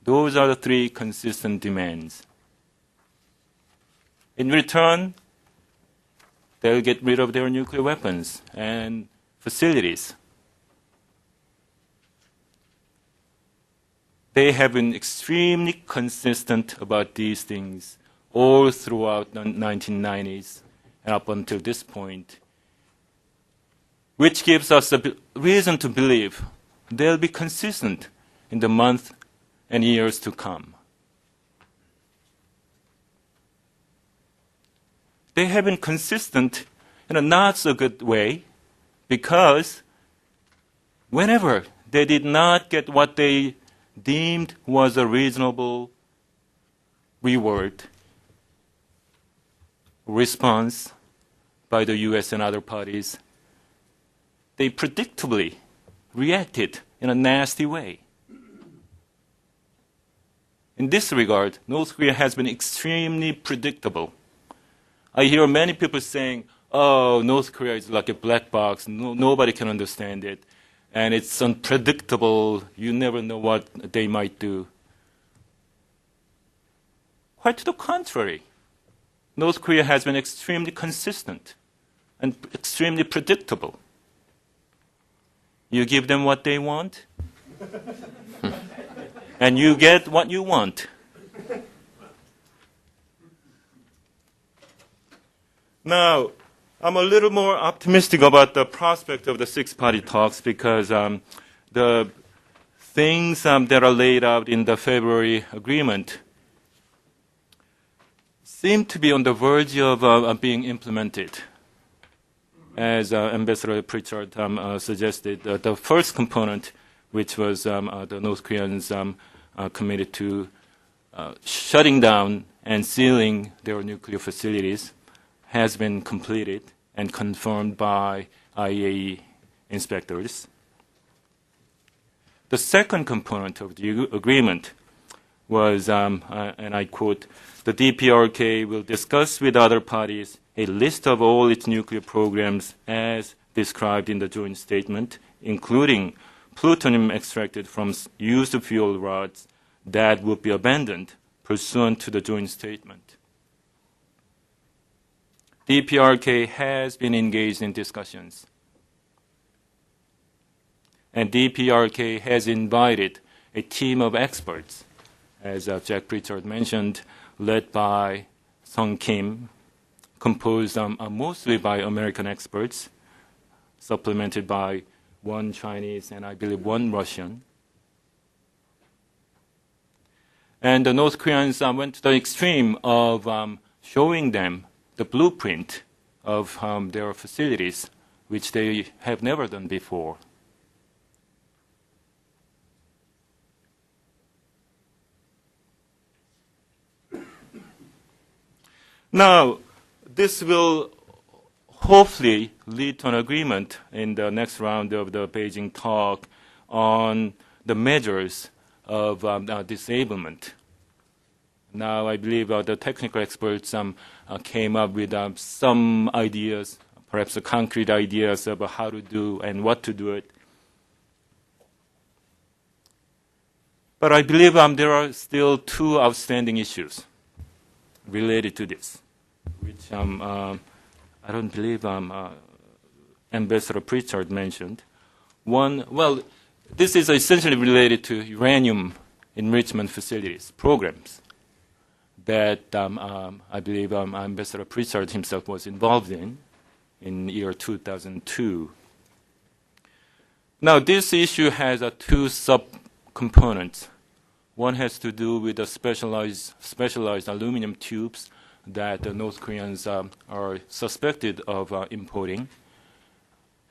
Those are the 3 consistent demands. In return, they'll get rid of their nuclear weapons and facilities. They have been extremely consistent about these things all throughout the 1990s and up until this point, which gives us a reason to believe they'll be consistent in the months and years to come. They have been consistent in a not so good way because whenever they did not get what they deemed was a reasonable reward, response by the US and other parties, they predictably reacted in a nasty way. In this regard, North Korea has been extremely predictable. I hear many people saying, oh, North Korea is like a black box, nobody can understand it, and it's unpredictable, you never know what they might do. Quite to the contrary. North Korea has been extremely consistent and extremely predictable. You give them what they want, and you get what you want. Now, I'm a little more optimistic about the prospect of the 6-party talks because the things that are laid out in the February agreement seem to be on the verge of being implemented. As Ambassador Pritchard suggested, the first component, which was the North Koreans committed to shutting down and sealing their nuclear facilities, has been completed and confirmed by IAEA inspectors. The second component of the agreement was, and I quote, "The DPRK will discuss with other parties a list of all its nuclear programs as described in the joint statement, including plutonium extracted from used fuel rods that would be abandoned pursuant to the joint statement." DPRK has been engaged in discussions. And DPRK has invited a team of experts, as Jack Pritchard mentioned, led by Sung Kim, composed mostly by American experts, supplemented by one Chinese and I believe one Russian. And the North Koreans went to the extreme of showing them the blueprint of their facilities, which they have never done before. Now, this will hopefully lead to an agreement in the next round of the Beijing talk on the measures of disablement. Now, I believe the technical experts came up with some ideas, perhaps concrete ideas about how to do and what to do it. But I believe there are still two outstanding issues related to this, which I don't believe Ambassador Pritchard mentioned. One, well, this is essentially related to uranium enrichment facilities, programs that I believe Ambassador Pritchard himself was involved in year 2002. Now, this issue has two sub-components. One has to do with the specialized aluminum tubes that the North Koreans are suspected of importing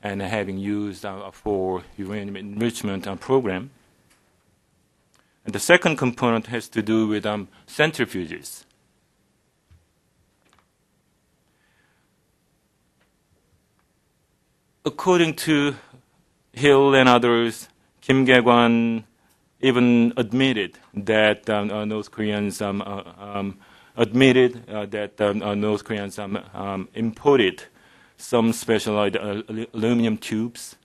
and having used for uranium enrichment program. And the second component has to do with centrifuges. According to Hill and others, Kim Gae-kwan even admitted that North Koreans imported some specialized aluminum tubes,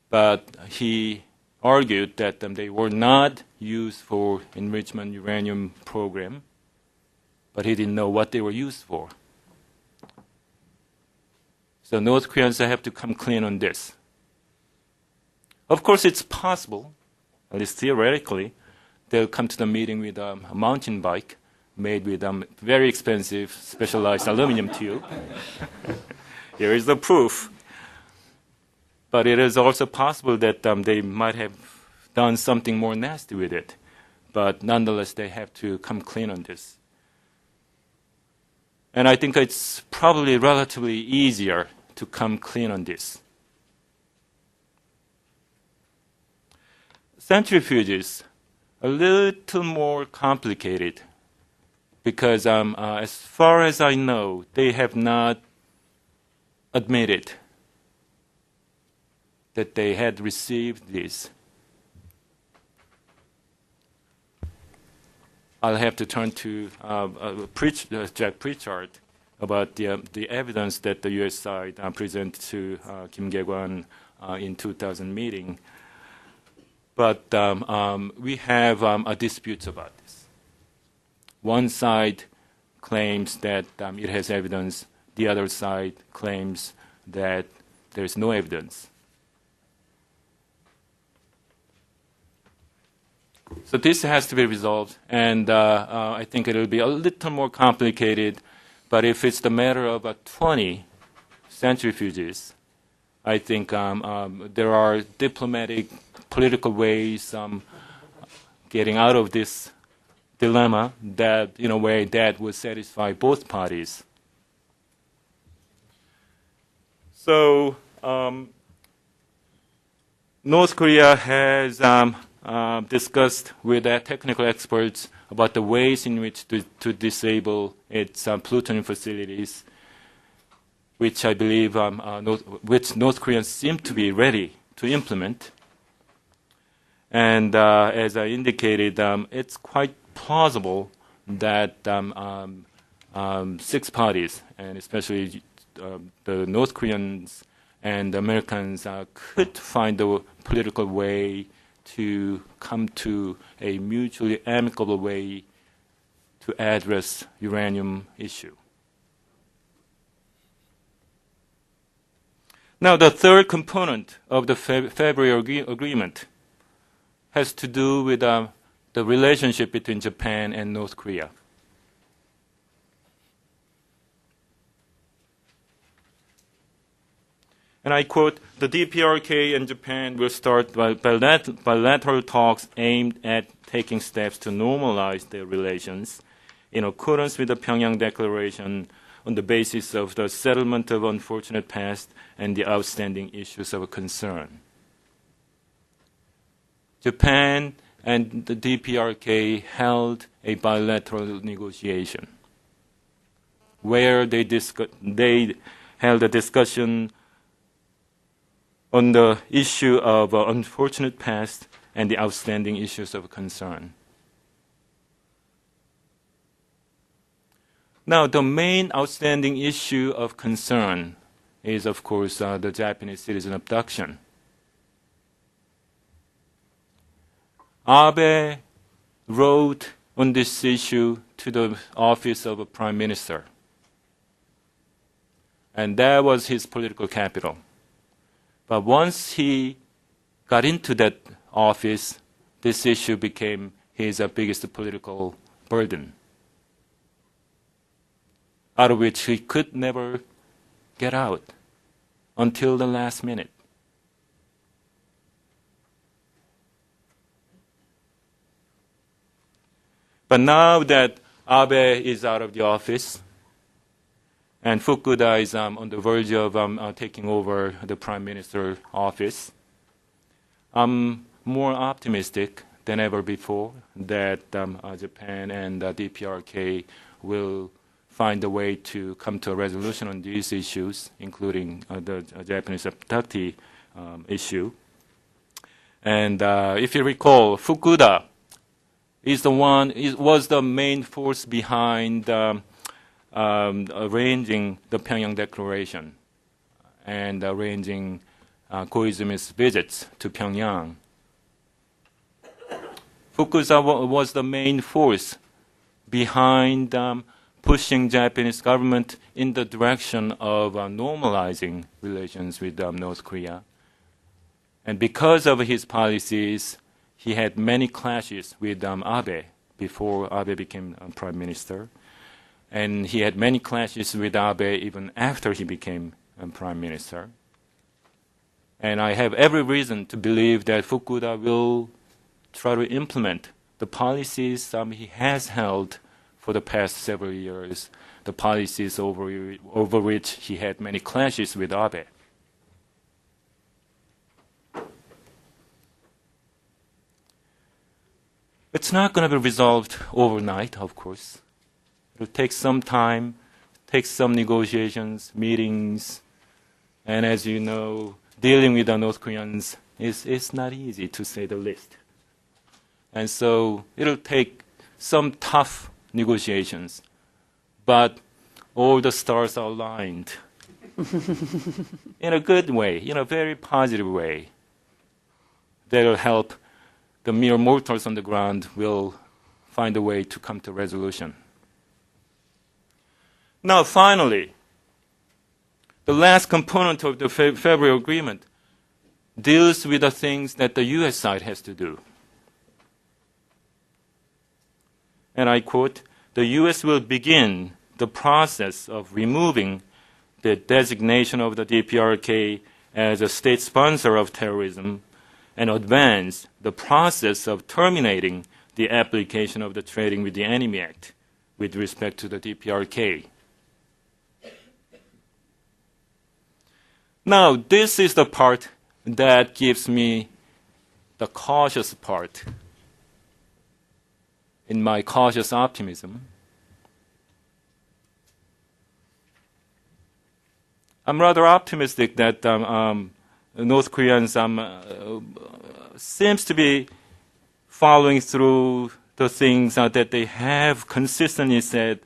but he argued that they were not used for enrichment uranium program, but he didn't know what they were used for. So North Koreans have to come clean on this. Of course, it's possible, at least theoretically, they'll come to the meeting with a mountain bike made with very expensive specialized aluminum tube. Here is the proof. But it is also possible that they might have done something more nasty with it. But nonetheless, they have to come clean on this. And I think it's probably relatively easier to come clean on this. Centrifuges, a little more complicated because as far as I know, they have not admitted that they had received this. I'll have to turn to Jack Pritchard about the evidence that the U.S. side presented to Kim Gae-kwan in 2000 meeting. But we have disputes about this. One side claims that it has evidence. The other side claims that there's no evidence. So this has to be resolved, and I think it will be a little more complicated. But if it's the matter of 20 centrifuges, I think there are diplomatic, political ways getting out of this dilemma that, in a way, that would satisfy both parties. So North Korea has discussed with technical experts about the ways in which to disable its plutonium facilities, which I believe which North Koreans seem to be ready to implement. And as I indicated, it's quite plausible that six parties, and especially the North Koreans and the Americans, could find a political way to come to a mutually amicable way to address uranium issue. Now, the third component of the February agreement has to do with the relationship between Japan and North Korea. And I quote, "The DPRK and Japan will start bilateral talks aimed at taking steps to normalize their relations in accordance with the Pyongyang Declaration on the basis of the settlement of unfortunate past and the outstanding issues of concern." Japan and the DPRK held a bilateral negotiation where they held a discussion on the issue of unfortunate past and the outstanding issues of concern. Now, the main outstanding issue of concern is, of course, the Japanese citizen abduction. Abe wrote on this issue to the office of a prime minister, and that was his political capital. But once he got into that office, this issue became his biggest political burden, out of which he could never get out until the last minute. But now that Abe is out of the office, and Fukuda is on the verge of taking over the prime minister office, I'm more optimistic than ever before that Japan and DPRK will find a way to come to a resolution on these issues, including the Japanese abductee issue. And if you recall, Fukuda was the main force behind arranging the Pyongyang Declaration and arranging Koizumi's visits to Pyongyang. Fukuda was the main force behind pushing Japanese government in the direction of normalizing relations with North Korea. And because of his policies, he had many clashes with Abe before Abe became prime minister. And he had many clashes with Abe even after he became prime minister. And I have every reason to believe that Fukuda will try to implement the policies he has held for the past several years, the policies over which he had many clashes with Abe. It's not going to be resolved overnight, of course. It'll take some time, take some negotiations, meetings, and as you know, dealing with the North Koreans is not easy, to say the least. And so it'll take some tough negotiations, but all the stars are aligned in a good way, in a very positive way. That'll help the mere mortals on the ground will find a way to come to resolution. Now, finally, the last component of the February agreement deals with the things that the U.S. side has to do. And I quote, "The U.S. will begin the process of removing the designation of the DPRK as a state sponsor of terrorism and advance the process of terminating the application of the Trading with the Enemy Act with respect to the DPRK." Now, this is the part that gives me the cautious part in my cautious optimism. I'm rather optimistic that North Koreans seems to be following through the things that they have consistently said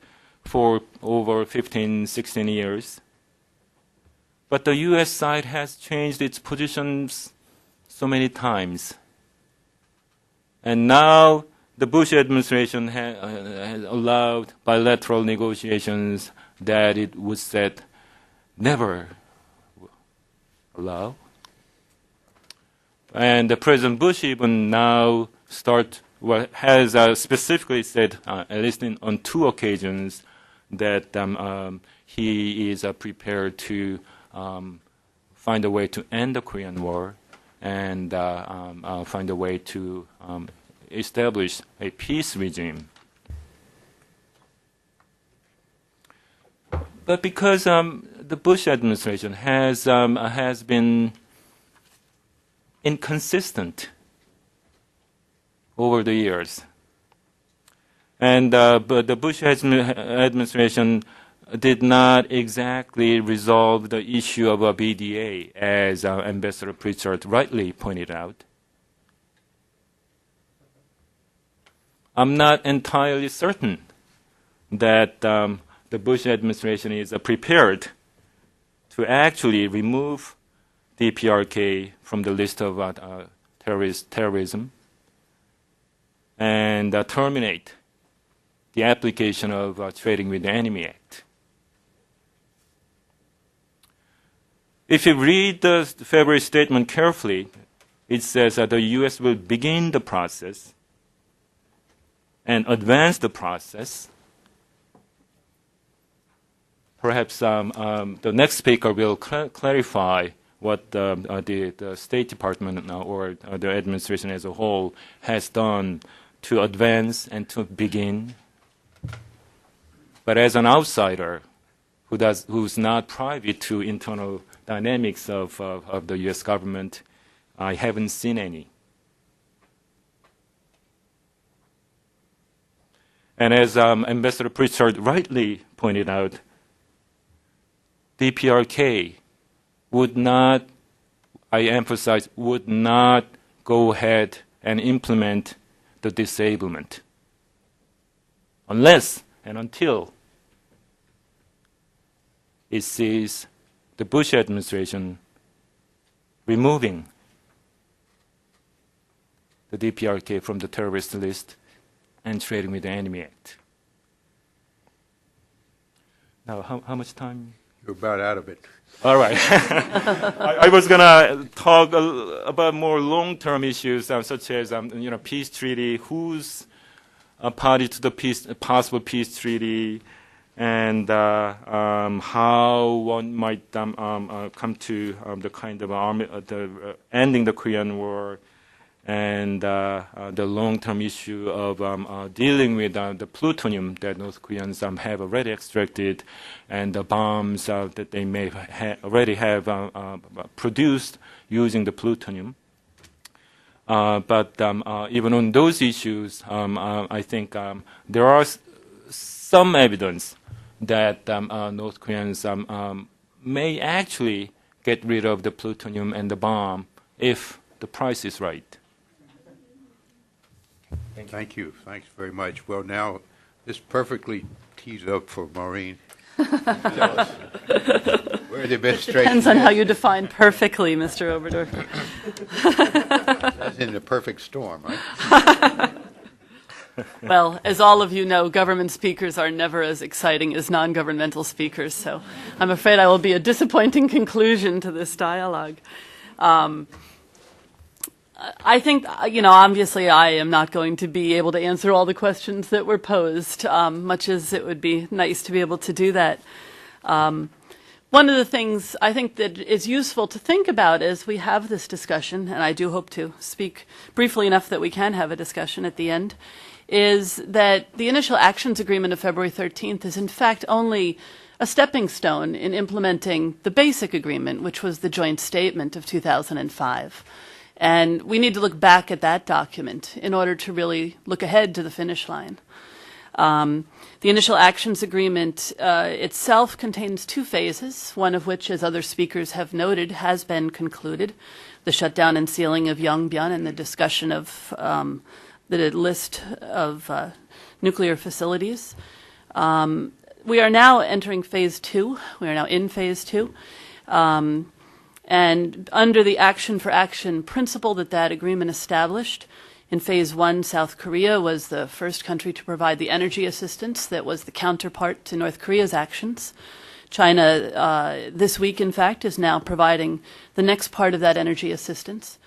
for over 15, 16 years. But the U.S. side has changed its positions so many times. And now the Bush administration has allowed bilateral negotiations that it was said never allow. And President Bush even now has specifically said, at least on 2 occasions, that he is prepared to find a way to end the Korean War and find a way to establish a peace regime. But because the Bush administration has been inconsistent over the years, and but the Bush administration did not exactly resolve the issue of a BDA, as Ambassador Pritchard rightly pointed out. I'm not entirely certain that the Bush administration is prepared to actually remove DPRK from the list of terrorism and terminate the application of Trading with the Enemy Act. If you read the February statement carefully, it says that the U.S. will begin the process and advance the process. Perhaps the next speaker will clarify what the State Department or the administration as a whole has done to advance and to begin. But as an outsider who's not privy to internal dynamics of the U.S. government, I haven't seen any. And as Ambassador Pritchard rightly pointed out, DPRK would not, I emphasize, would not go ahead and implement the disablement unless and until it sees the Bush administration removing the DPRK from the terrorist list and Trading with the Enemy Act. Now, how much time? You're about out of it. All right. I was going to talk about more long-term issues such as peace treaty, who's a party to the possible peace treaty, and how one might come to the kind of ending the Korean War, and the long-term issue of dealing with the plutonium that North Koreans have already extracted, and the bombs that they may already have produced using the plutonium. But even on those issues, I think there are some evidence that North Koreans may actually get rid of the plutonium and the bomb if the price is right. Thank you. Thanks very much. Well, now, this perfectly tees up for Maureen. Tell us where the administration Depends on how you define perfectly, Mr. Oberdorf. That's in the perfect storm, right? Well, as all of you know, government speakers are never as exciting as non-governmental speakers, so I'm afraid I will be a disappointing conclusion to this dialogue. I think, obviously I am not going to be able to answer all the questions that were posed, much as it would be nice to be able to do that. One of the things I think that is useful to think about as we have this discussion, and I do hope to speak briefly enough that we can have a discussion at the end, is that the initial actions agreement of February 13th is in fact only a stepping stone in implementing the basic agreement, which was the joint statement of 2005. And we need to look back at that document in order to really look ahead to the finish line. The initial actions agreement itself contains 2 phases, one of which, as other speakers have noted, has been concluded, the shutdown and sealing of Yongbyon and the discussion of the list of nuclear facilities. We are now entering phase 2. We are now in phase 2. And under the action for action principle that agreement established, in phase 1, South Korea was the first country to provide the energy assistance that was the counterpart to North Korea's actions. China, this week, in fact, is now providing the next part of that energy assistance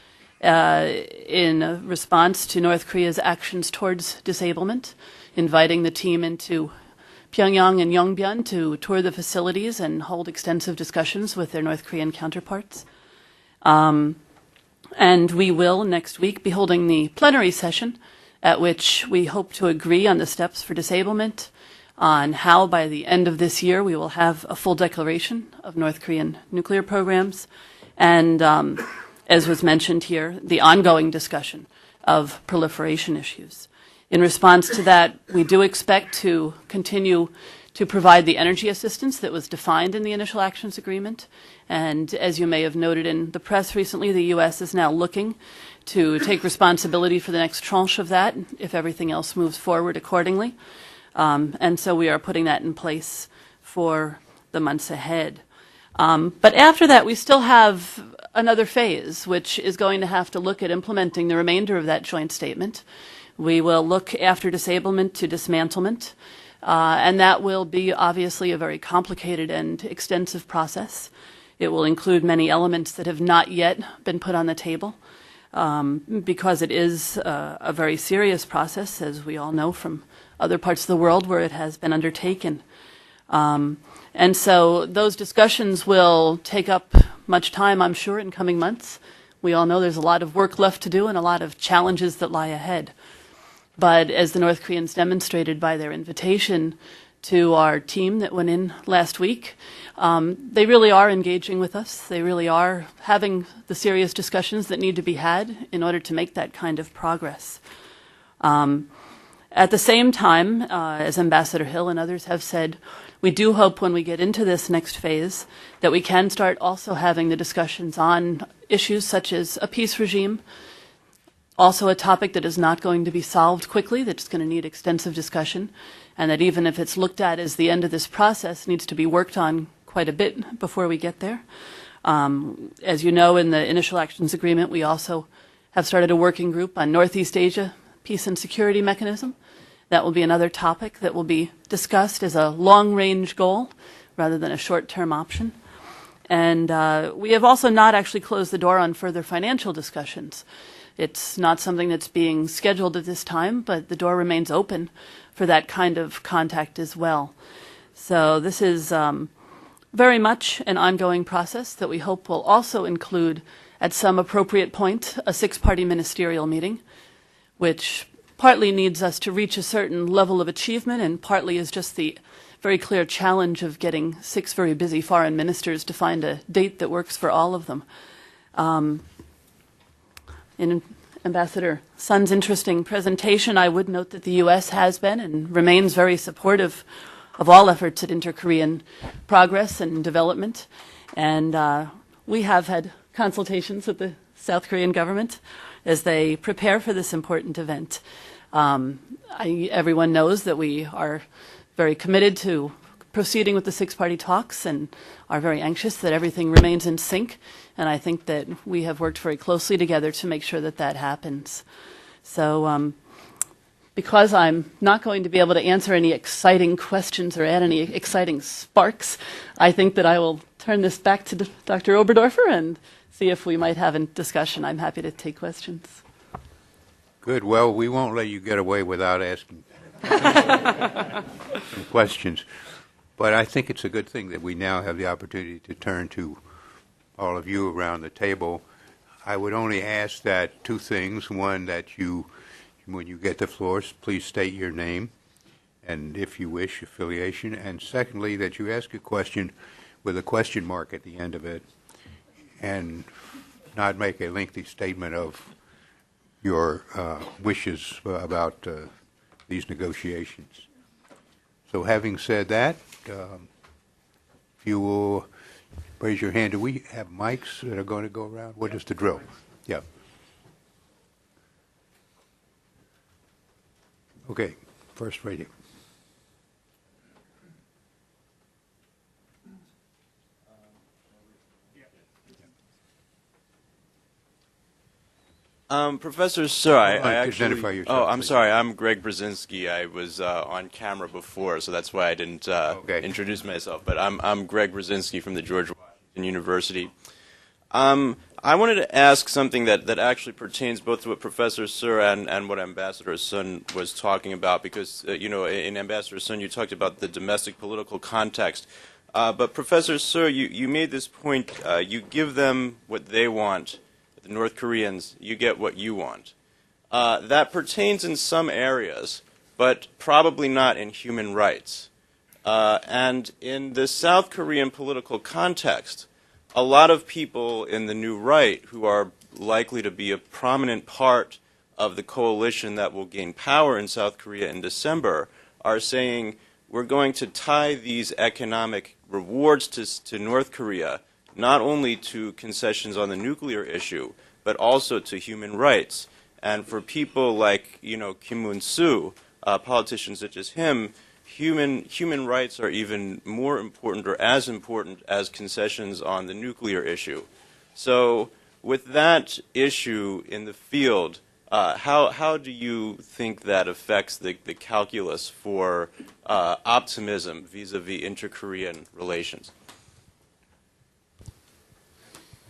in response to North Korea's actions towards disablement, inviting the team into Pyongyang and Yongbyon to tour the facilities and hold extensive discussions with their North Korean counterparts. And we will, next week, be holding the plenary session at which we hope to agree on the steps for disablement, on how by the end of this year we will have a full declaration of North Korean nuclear programs, and, as was mentioned here, the ongoing discussion of proliferation issues. In response to that, we do expect to continue to provide the energy assistance that was defined in the initial actions agreement. And as you may have noted in the press recently, the U.S. is now looking to take responsibility for the next tranche of that if everything else moves forward accordingly. And so we are putting that in place for the months ahead. But after that, we still have another phase, which is going to have to look at implementing the remainder of that joint statement. We will look after disablement to dismantlement, and that will be obviously a very complicated and extensive process. It will include many elements that have not yet been put on the table, because it is a very serious process, as we all know from other parts of the world where it has been undertaken. And so those discussions will take up much time, I'm sure, in coming months. We all know there's a lot of work left to do and a lot of challenges that lie ahead. But as the North Koreans demonstrated by their invitation to our team that went in last week, they really are engaging with us. They really are having the serious discussions that need to be had in order to make that kind of progress. At the same time, as Ambassador Hill and others have said, we do hope when we get into this next phase that we can start also having the discussions on issues such as a peace regime, also a topic that is not going to be solved quickly, that's going to need extensive discussion, and that even if it's looked at as the end of this process, needs to be worked on quite a bit before we get there. As you know, in the initial actions agreement, we also have started a working group on Northeast Asia peace and security mechanism. That will be another topic that will be discussed as a long-range goal rather than a short-term option. And we have also not actually closed the door on further financial discussions. It's not something that's being scheduled at this time, but the door remains open for that kind of contact as well. So this is very much an ongoing process that we hope will also include, at some appropriate point, a 6-party ministerial meeting, which partly needs us to reach a certain level of achievement and partly is just the very clear challenge of getting 6 very busy foreign ministers to find a date that works for all of them. In Ambassador Sun's interesting presentation, I would note that the U.S. has been and remains very supportive of all efforts at inter-Korean progress and development. And we have had consultations with the South Korean government as they prepare for this important event. Everyone knows that we are very committed to proceeding with the 6-party talks and are very anxious that everything remains in sync. And I think that we have worked very closely together to make sure that that happens. So because I'm not going to be able to answer any exciting questions or add any exciting sparks, I think that I will turn this back to Dr. Oberdorfer and see if we might have a discussion. I'm happy to take questions. Good. Well, we won't let you get away without asking some questions. But I think it's a good thing that we now have the opportunity to turn to all of you around the table. I would only ask that 2 things. One, that you, when you get the floor, please state your name and, if you wish, affiliation. And secondly, that you ask a question with a question mark at the end of it and not make a lengthy statement of your wishes about these negotiations. So having said that, if you will raise your hand. Do we have mics that are going to go around? What is the drill? Yeah. Okay, first reading. Professor Sir, I Hold on, actually. identify yourself, I'm please. sorry. I'm Greg Brzezinski. I was on camera before, so that's why I didn't Okay. introduce myself. But I'm Greg Brzezinski from the George Washington University. I wanted to ask something that actually pertains both to what Professor Sir and what Ambassador Sun was talking about, because in Ambassador Sun you talked about the domestic political context. But Professor Sir, you made this point. You give them what they want. The North Koreans, you get what you want. That pertains in some areas, but probably not in human rights. And in the South Korean political context, a lot of people in the new right who are likely to be a prominent part of the coalition that will gain power in South Korea in December are saying we're going to tie these economic rewards to North Korea not only to concessions on the nuclear issue, but also to human rights. And for people like, Kim Moon-soo, politicians such as him, human rights are even more important or as important as concessions on the nuclear issue. So with that issue in the field, how do you think that affects the calculus for optimism vis-a-vis inter-Korean relations? I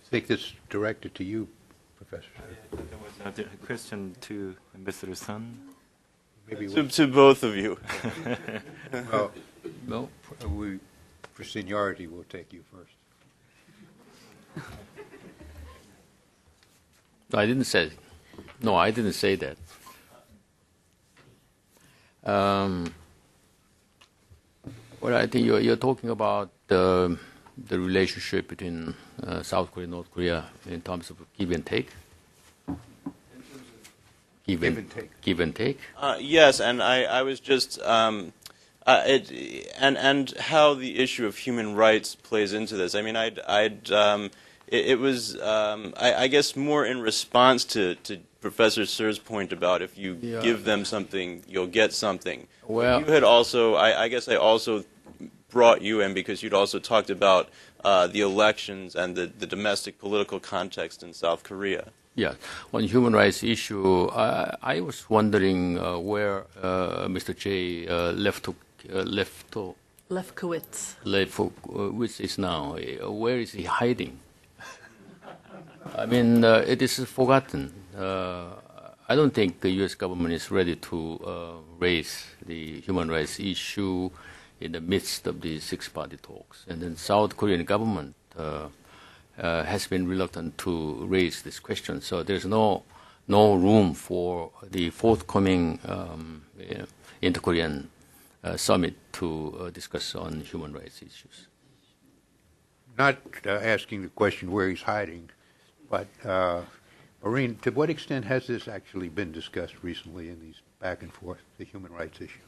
think this is directed to you, Professor. There was a question to Ambassador Sun. Maybe To both of you. well, No, for seniority, we'll take you first. I didn't say. No, I didn't say that. Well, I think you're talking about the relationship between South Korea and North Korea in terms of give and take. Give and take. Give and take. Yes, and I was just and how the issue of human rights plays into this. I mean, it was I guess more in response to Professor Sir's point about if you give them something, you'll get something. Well, You had also, I guess I also brought you in because you'd also talked about the elections and the domestic political context in South Korea. yeah, on human rights issue, I was wondering where Mr. J. Lefkowitz is now. Where is he hiding? I mean, it is forgotten. I don't think the U.S. government is ready to raise the human rights issue in the midst of the six-party talks. And then South Korean government has been reluctant to raise this question. So there's no room for the forthcoming inter-Korean summit to discuss on human rights issues. Not asking the question where he's hiding, but Maureen, to what extent has this actually been discussed recently in these back and forth, the human rights issue?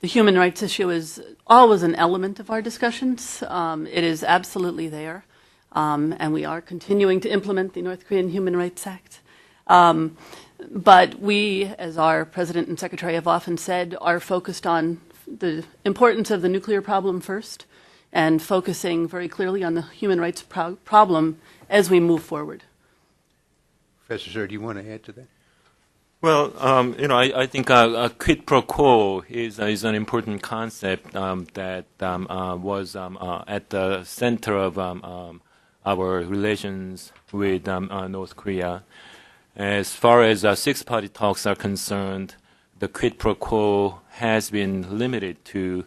The human rights issue is always an element of our discussions. It is absolutely there, and we are continuing to implement the North Korean Human Rights Act. But we, as our President and Secretary have often said, are focused on the importance of the nuclear problem first and focusing very clearly on the human rights problem as we move forward. Professor Sir, do you want to add to that? Well, I think quid pro quo is an important concept that was at the center of our relations with North Korea. As far as six-party talks are concerned, the quid pro quo has been limited to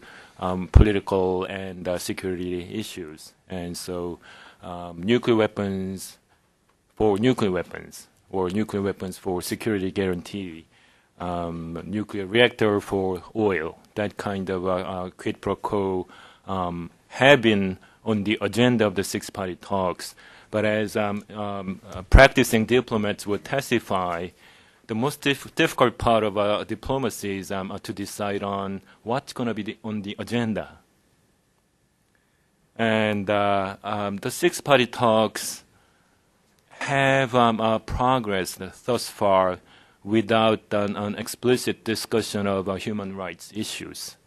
political and security issues. And so nuclear weapons for nuclear weapons, or nuclear weapons for security guarantee, nuclear reactor for oil, that kind of quid pro quo have been on the agenda of the six-party talks. But as practicing diplomats would testify, the most difficult part of diplomacy is to decide on what's going to be on the agenda. And the six-party talks have progressed thus far without an explicit discussion of human rights issues.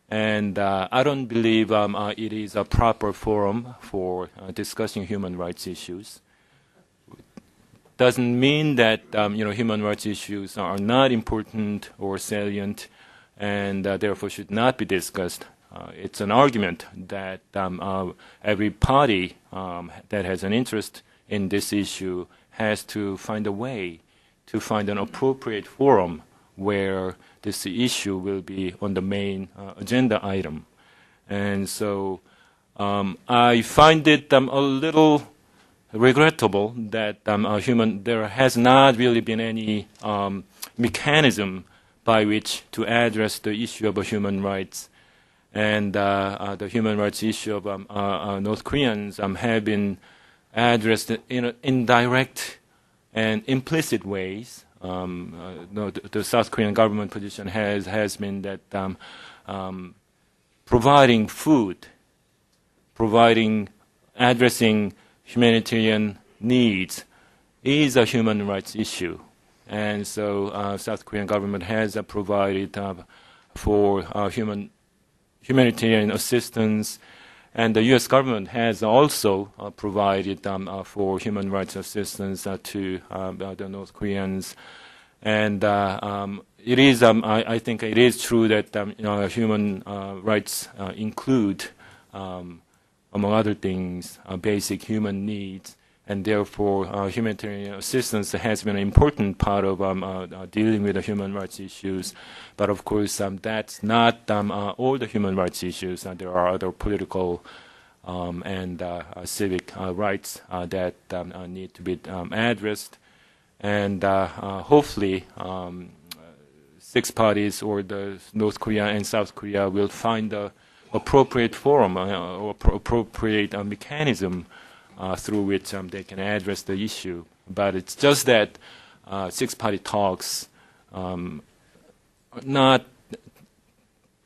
And I don't believe it is a proper forum for discussing human rights issues. Doesn't mean that human rights issues are not important or salient, and therefore should not be discussed. It's an argument that every party that has an interest in this issue has to find a way to find an appropriate forum where this issue will be on the main agenda item. And so I find it a little regrettable that there has not really been any mechanism by which to address the issue of human rights. And the human rights issue of North Koreans have been addressed in indirect and implicit ways. The South Korean government position has been that providing food, addressing humanitarian needs is a human rights issue. And so South Korean government has provided for humanitarian assistance, and the U.S. government has also provided for human rights assistance to the North Koreans. And it is, I think it is true that human rights include, among other things, basic human needs, and therefore humanitarian assistance has been an important part of dealing with the human rights issues. But of course, that's not all the human rights issues. There are other political and civic rights that need to be addressed. And hopefully, six parties, or the North Korea and South Korea, will find the appropriate forum or appropriate mechanism through which they can address the issue. But it's just that six-party talks are not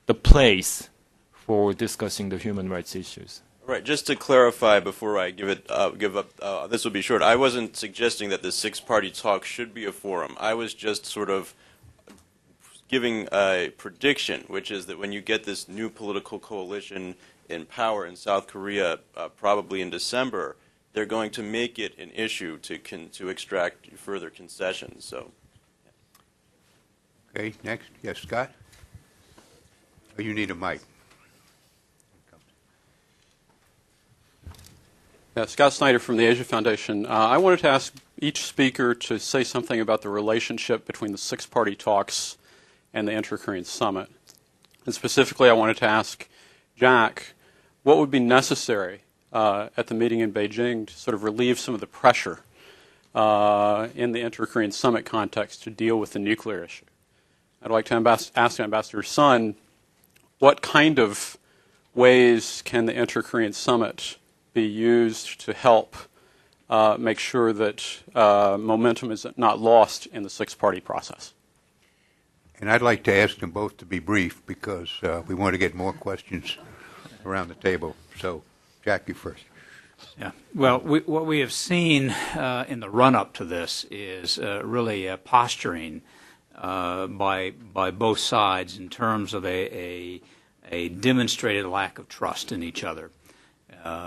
the place for discussing the human rights issues. Right. Just to clarify before I give up, this will be short. I wasn't suggesting that the six-party talk should be a forum. I was just sort of giving a prediction, which is that when you get this new political coalition in power in South Korea, probably in December, they're going to make it an issue to extract further concessions. So. Okay, next. Yes, Scott? Oh, you need a mic. Scott Snyder from the Asia Foundation. I wanted to ask each speaker to say something about the relationship between the six-party talks and the Inter-Korean Summit. And specifically, I wanted to ask Jack, what would be necessary at the meeting in Beijing to sort of relieve some of the pressure in the Inter-Korean Summit context to deal with the nuclear issue? I'd like to ask Ambassador Sun, what kind of ways can the Inter-Korean Summit be used to help make sure that momentum is not lost in the six-party process? And I'd like to ask them both to be brief because we want to get more questions around the table. So, Jack, you first. Yeah. Well, what we have seen in the run-up to this is really posturing by both sides in terms of a demonstrated lack of trust in each other,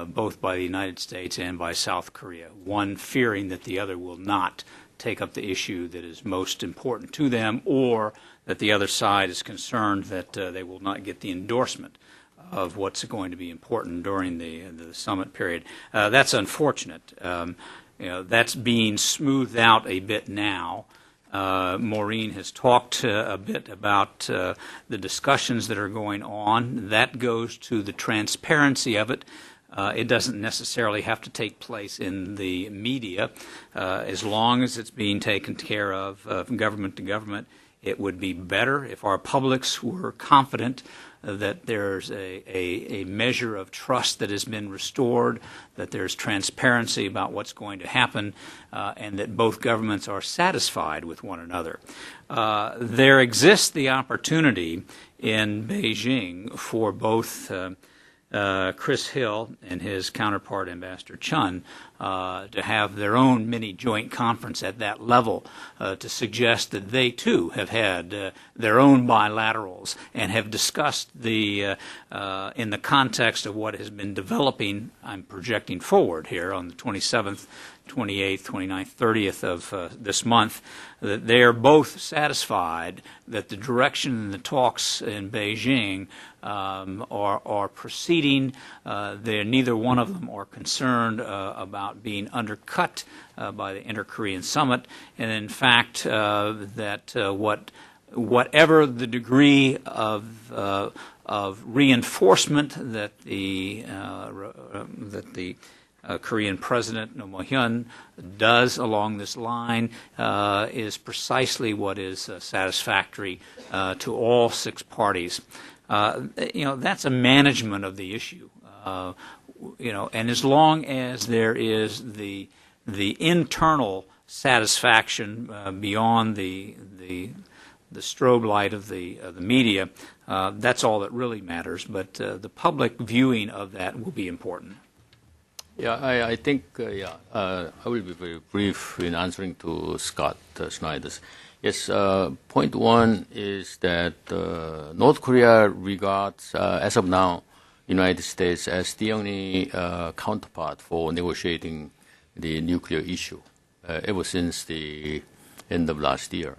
both by the United States and by South Korea, one fearing that the other will not take up the issue that is most important to them, or that the other side is concerned that they will not get the endorsement of what's going to be important during the summit period. That's unfortunate. That's being smoothed out a bit now. Maureen has talked a bit about the discussions that are going on. That goes to the transparency of it. It doesn't necessarily have to take place in the media. As long as it's being taken care of government to government, it would be better if our publics were confident that there's a measure of trust that has been restored, that there's transparency about what's going to happen, and that both governments are satisfied with one another. There exists the opportunity in Beijing for both Chris Hill and his counterpart, Ambassador Chun, to have their own mini joint conference at that level to suggest that they too have had their own bilaterals and have discussed the in the context of what has been developing. I'm projecting forward here on the 27th, 28th, 29th, 30th of this month, that they are both satisfied that the direction in the talks in Beijing are proceeding. Neither one of them are concerned about being undercut by the Inter-Korean Summit, and in fact, whatever the degree of reinforcement that the Korean President Roh Moo-hyun does along this line is precisely what is satisfactory to all six parties. That's a management of the issue. And as long as there is the internal satisfaction beyond the strobe light of the media, that's all that really matters. But the public viewing of that will be important. Yeah, I think, I will be very brief in answering to Scott Schneider's. Yes, point one is that North Korea regards, as of now, United States as the only counterpart for negotiating the nuclear issue ever since the end of last year.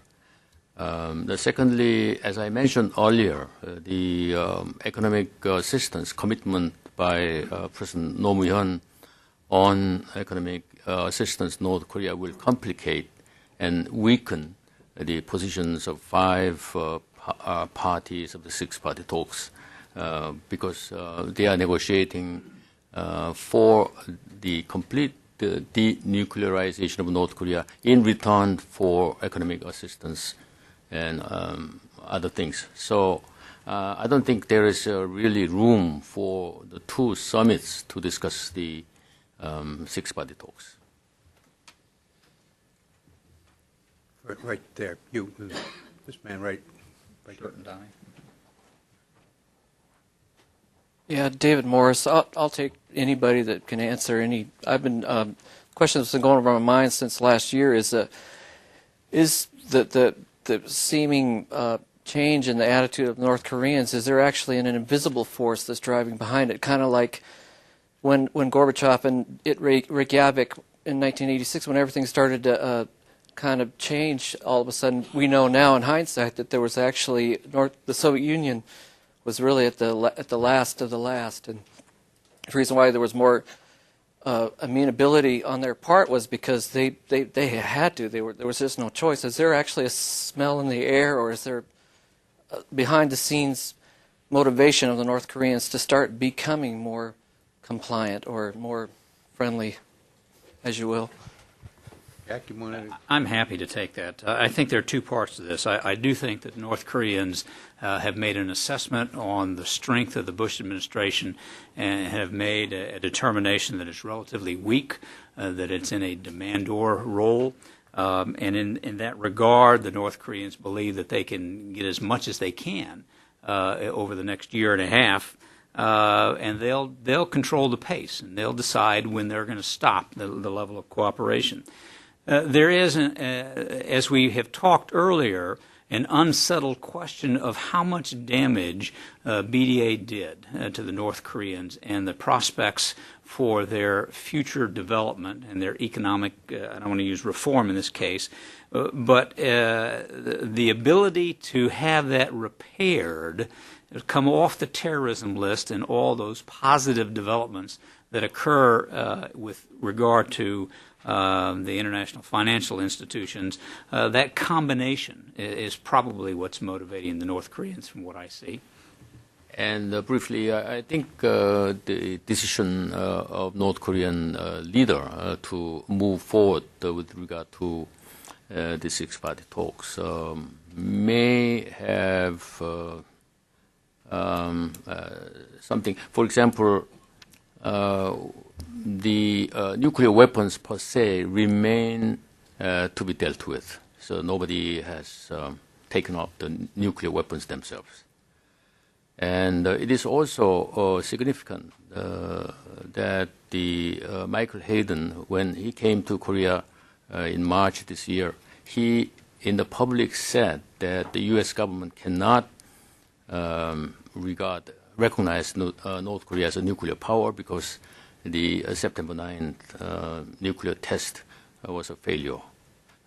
Secondly, as I mentioned earlier, the economic assistance commitment by President Roh Moo-hyun on economic assistance North Korea will complicate and weaken the positions of five parties of the six-party talks because they are negotiating for the complete denuclearization of North Korea in return for economic assistance and other things. So I don't think there is really room for the two summits to discuss the six-party talks. Right there. You, this man right there. Yeah, David Morris. I'll take anybody that can answer any. I've been question that's been going over my mind since last year is the seeming change in the attitude of North Koreans. Is there actually an invisible force that's driving behind it? Kind of like when Gorbachev and Reykjavik in 1986, when everything started to kind of change, all of a sudden we know now in hindsight that there was actually the Soviet Union was really at the last of the last, and the reason why there was more amenability on their part was because they had to. There was just no choice. Is there actually a smell in the air, or is there behind the scenes motivation of the North Koreans to start becoming more compliant or more friendly, as you will? Jack, you want to? I'm happy to take that. I think there are two parts to this. I do think that North Koreans have made an assessment on the strength of the Bush administration and have made a determination that it's relatively weak, that it's in a demandor role. And in that regard, the North Koreans believe that they can get as much as they can over the next year and a half. And they'll control the pace, and they'll decide when they're going to stop the level of cooperation. There is, as we have talked earlier, an unsettled question of how much damage BDA did to the North Koreans and the prospects for their future development and their economic, I don't want to use reform in this case, but the ability to have that repaired, come off the terrorism list, and all those positive developments that occur with regard to the international financial institutions, that combination is probably what's motivating the North Koreans from what I see. And briefly, I think the decision of North Korean leader to move forward with regard to the six-party talks may have something. For example, the nuclear weapons per se remain to be dealt with. So nobody has taken up the nuclear weapons themselves. And it is also significant that the Michael Hayden, when he came to Korea in March this year, he in the public said that the U.S. government cannot recognize North Korea as a nuclear power because the September 9th nuclear test was a failure.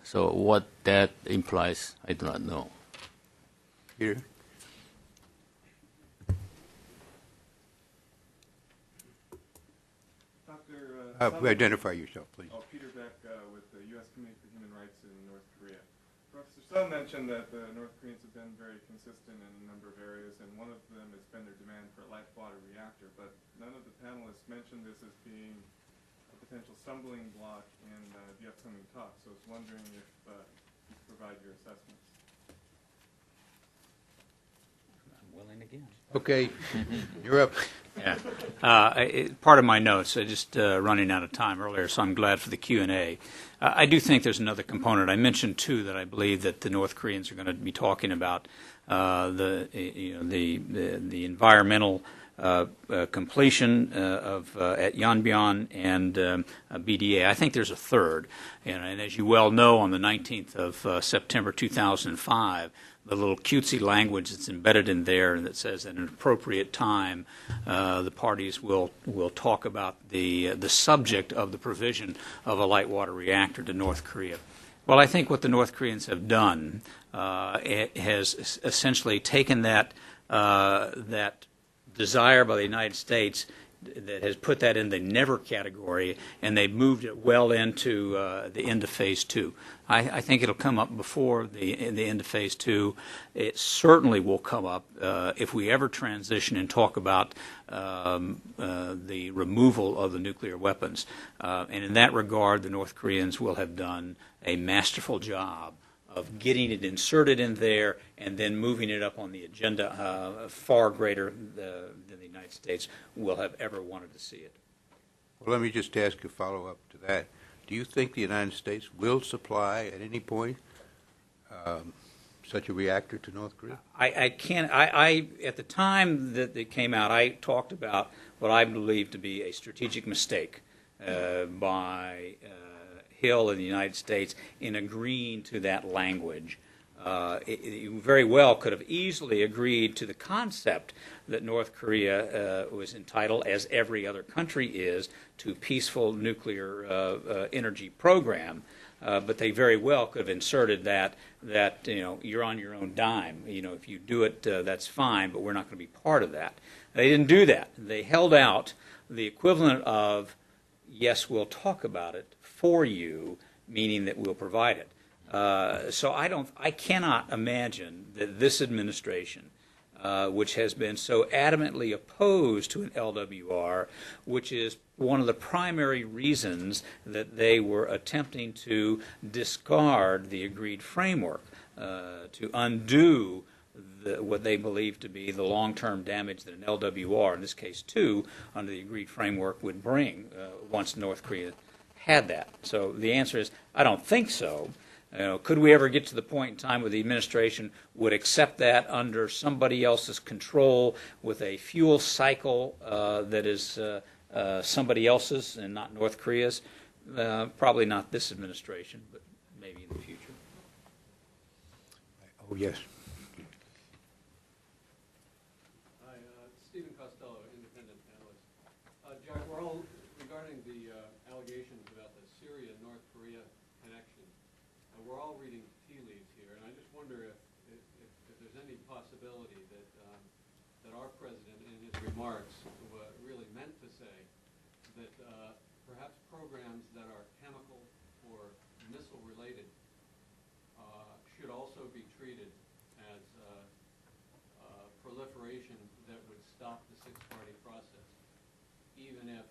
So what that implies, I do not know. Peter? Identify yourself, please. Peter Beck with the U.S. Committee for Human Rights in North Korea. Professor Seo mentioned that the North Koreans have been very consistent in a number of areas, and one of them has been their demand for a light water reactor, but none of the panelists mentioned this as being a potential stumbling block in the upcoming talks. So I was wondering if you could provide your assessments. I'm willing again. Okay, you're up. Yeah. Part of my notes, just running out of time earlier, so I'm glad for the Q&A. I do think there's another component. I mentioned, too, that I believe that the North Koreans are going to be talking about the environmental completion at Yeonbyeon and BDA. I think there's a third. And as you well know, on the 19th of September 2005, the little cutesy language that's embedded in there that says at an appropriate time the parties will talk about the subject of the provision of a light water reactor to North Korea. Well, I think what the North Koreans have done it has essentially taken that desire by the United States that has put that in the never category, and they moved it well into the end of phase 2. I think it'll come up before the end of phase 2. It certainly will come up if we ever transition and talk about the removal of the nuclear weapons. And in that regard, the North Koreans will have done a masterful job of getting it inserted in there and then moving it up on the agenda far greater than the United States will have ever wanted to see it. Well, let me just ask a follow-up to that. Do you think the United States will supply at any point such a reactor to North Korea? I can't. At the time that it came out, I talked about what I believe to be a strategic mistake by Hill in the United States in agreeing to that language. You very well could have easily agreed to the concept that North Korea was entitled, as every other country is, to peaceful nuclear energy program. But they very well could have inserted that you're on your own dime. If you do it, that's fine, but we're not going to be part of that. They didn't do that. They held out the equivalent of, yes, we'll talk about it for you, meaning that we'll provide it. So I cannot imagine that this administration, which has been so adamantly opposed to an LWR, which is one of the primary reasons that they were attempting to discard the agreed framework, to undo what they believe to be the long-term damage that an LWR, in this case 2, under the agreed framework would bring once North Korea had that. So the answer is, I don't think so. Could we ever get to the point in time where the administration would accept that under somebody else's control with a fuel cycle that is somebody else's and not North Korea's? Probably not this administration, but maybe in the future. Oh, yes. Hi, Stephen Costello, independent analyst. Jack, we're all regarding the allegations about the Syria-North Korea connection. We're all reading tea leaves here, and I just wonder if there's any possibility that our president, in his remarks, really meant to say that perhaps programs that are chemical or missile-related should also be treated as proliferation that would stop the six-party process, even if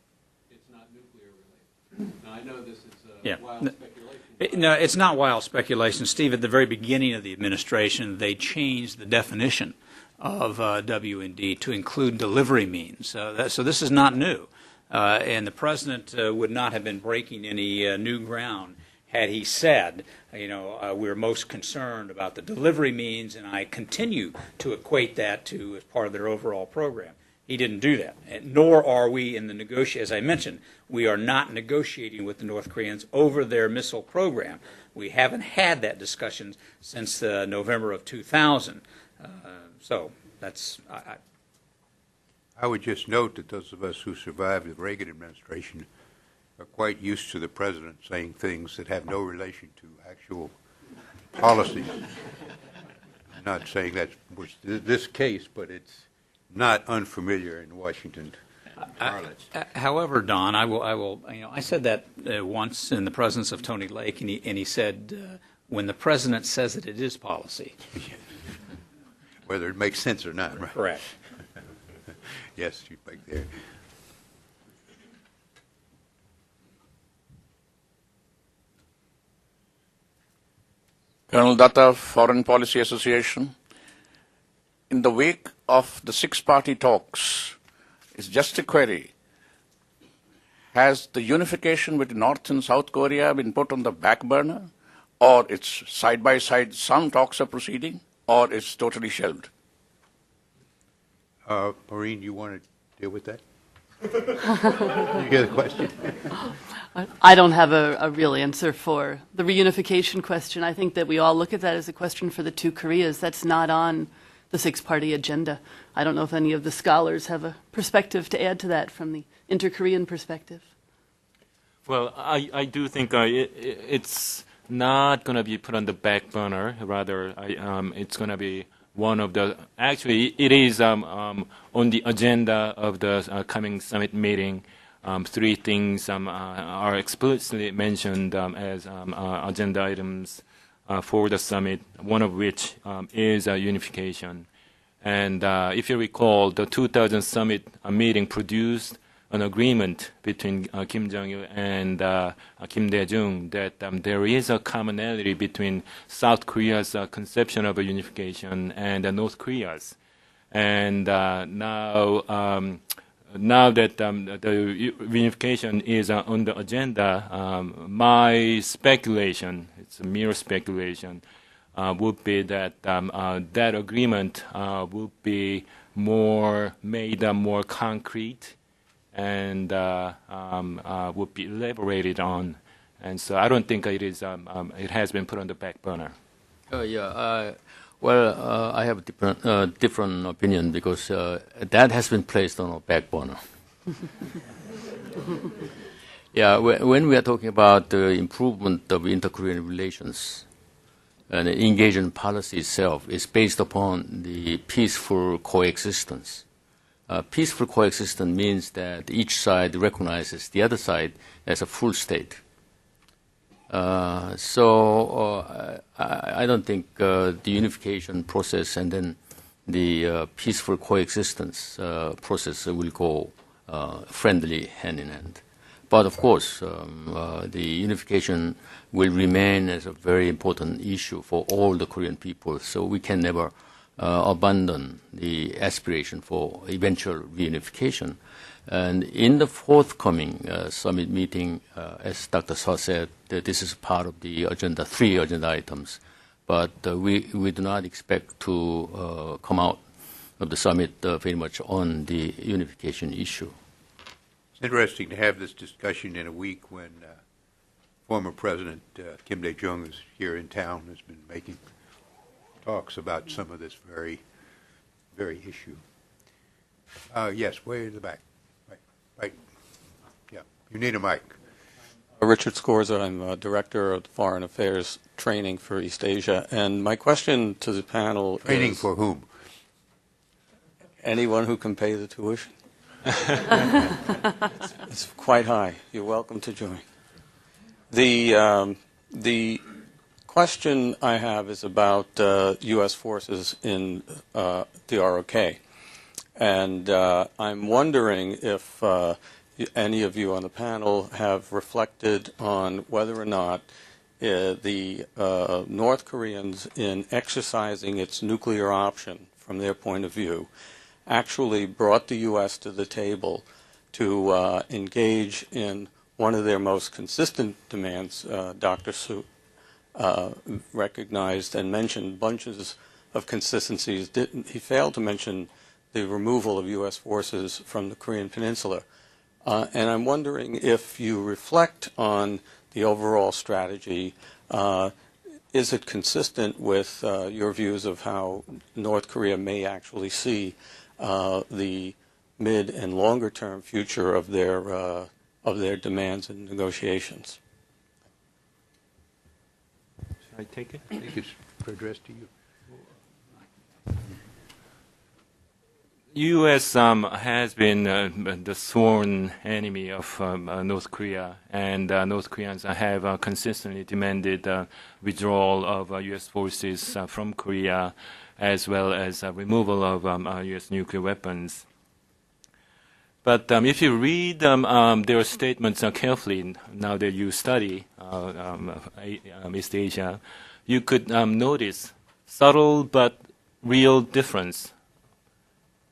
it's not nuclear-related. Now, I know this is wild speculation. No, it's not wild speculation. Steve, at the very beginning of the administration, they changed the definition of W&D to include delivery means. So this is not new. And the president would not have been breaking any new ground had he said, we're most concerned about the delivery means, and I continue to equate that to as part of their overall program. He didn't do that, nor are we in the negotiation. As I mentioned, we are not negotiating with the North Koreans over their missile program. We haven't had that discussion since November of 2000. So that's. I would just note that those of us who survived the Reagan administration are quite used to the president saying things that have no relation to actual policies. I'm not saying that's this case, but it's not unfamiliar in Washington parlance. However, Don, I will. I said that once in the presence of Tony Lake, and he said, when the president says it is policy. Whether it makes sense or not, right? Correct. Yes, you back there. Colonel Datta, Foreign Policy Association. In the wake of the six-party talks, it's just a query. Has the unification between North and South Korea been put on the back burner, or it's side by side, some talks are proceeding, or it's totally shelved? Maureen, you want to deal with that? You get the question? I don't have a real answer for the reunification question. I think that we all look at that as a question for the two Koreas. That's not on the six-party agenda. I don't know if any of the scholars have a perspective to add to that from the inter-Korean perspective. Well, I do think it's not going to be put on the back burner. Rather, it's going to be one of the, actually, it is on the agenda of the coming summit meeting. Three things are explicitly mentioned as agenda items for the summit, one of which is unification. And if you recall, the 2000 summit meeting produced an agreement between Kim Jong-il and Kim Dae-jung that there is a commonality between South Korea's conception of a unification and North Korea's. And now that the unification is on the agenda, my speculation, it's a mere speculation, would be that that agreement would be made more concrete and would be elaborated on. And so I don't think it has been put on the back burner. I have a different opinion because that has been placed on a back burner. When we are talking about the improvement of inter-Korean relations, and the engagement policy itself is based upon the peaceful coexistence. Peaceful coexistence means that each side recognizes the other side as a full state. I don't think the unification process and then the peaceful coexistence process will go friendly hand in hand. But of course, the unification will remain as a very important issue for all the Korean people, so we can never abandon the aspiration for eventual reunification. And in the forthcoming summit meeting, as Dr. Seo said, this is part of the agenda, 3 agenda items. But we do not expect to come out of the summit very much on the unification issue. It's interesting to have this discussion in a week when former President Kim Dae-jung is here in town, has been making talks about some of this very, very issue. Yes, way in the back. Right. Yeah, you need a mic. Richard Scorza, I'm Director of Foreign Affairs Training for East Asia. And my question to the panel Training is... for whom? Anyone who can pay the tuition. It's quite high. You're welcome to join. The question I have is about U.S. forces in the ROK. And I'm wondering if any of you on the panel have reflected on whether or not the North Koreans, in exercising its nuclear option from their point of view, actually brought the U.S. to the table to engage in one of their most consistent demands, Dr. Su recognized and mentioned bunches of consistencies. He failed to mention the removal of U.S. forces from the Korean Peninsula. And I'm wondering if you reflect on the overall strategy, is it consistent with your views of how North Korea may actually see the mid and longer term future of their demands and negotiations? Should I take it? I think it's addressed to you. U.S. Has been the sworn enemy of North Korea, and North Koreans have consistently demanded withdrawal of U.S. forces from Korea, as well as removal of U.S. nuclear weapons. But if you read their statements carefully, now that you study East Asia, you could notice subtle but real difference.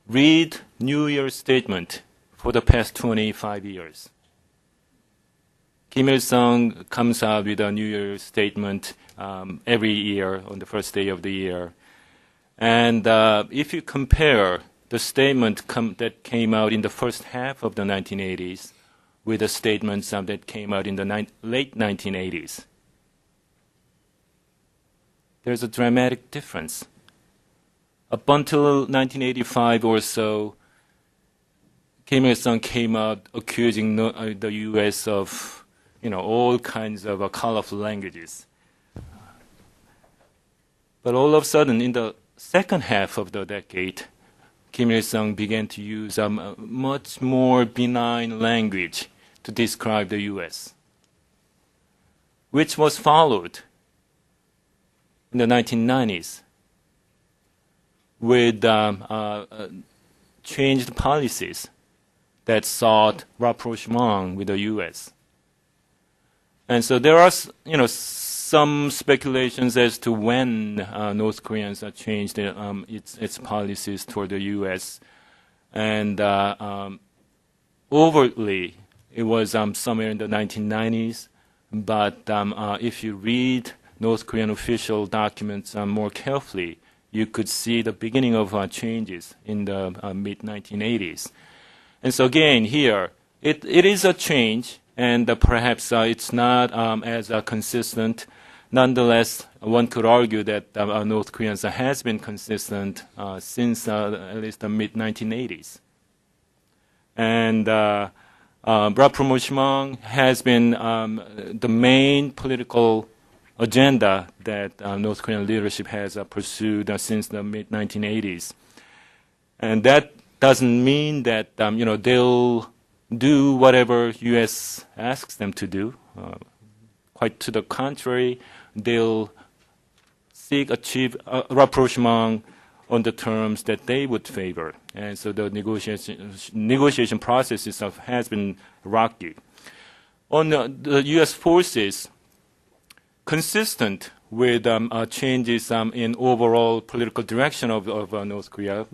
Read New Year's statement for the past 25 years. Kim Il-sung comes out with a New Year's statement every year on the first day of the year. And if you compare the statement that came out in the first half of the 1980s with the statements that came out in the late 1980s, there's a dramatic difference. Up until 1985 or so, Kim Il-sung came out accusing the U.S. of, all kinds of colorful languages. But all of a sudden, in the second half of the decade, Kim Il-sung began to use a much more benign language to describe the U.S., which was followed in the 1990s with changed policies that sought rapprochement with the U.S. And so there are, some speculations as to when North Koreans changed its policies toward the U.S. And overtly, it was somewhere in the 1990s. But if you read North Korean official documents more carefully, you could see the beginning of changes in the mid-1980s. And so again, here, it is a change, and perhaps it's not as consistent. Nonetheless, one could argue that North Koreans has been consistent since at least the mid-1980s. And rapprochement has been the main political agenda that North Korean leadership has pursued since the mid-1980s. And that doesn't mean that they'll do whatever U.S. asks them to do. Quite to the contrary, they'll achieve rapprochement on the terms that they would favor. And so the negotiation process itself has been rocky. On the U.S. forces, consistent with changes in overall political direction of North Korea,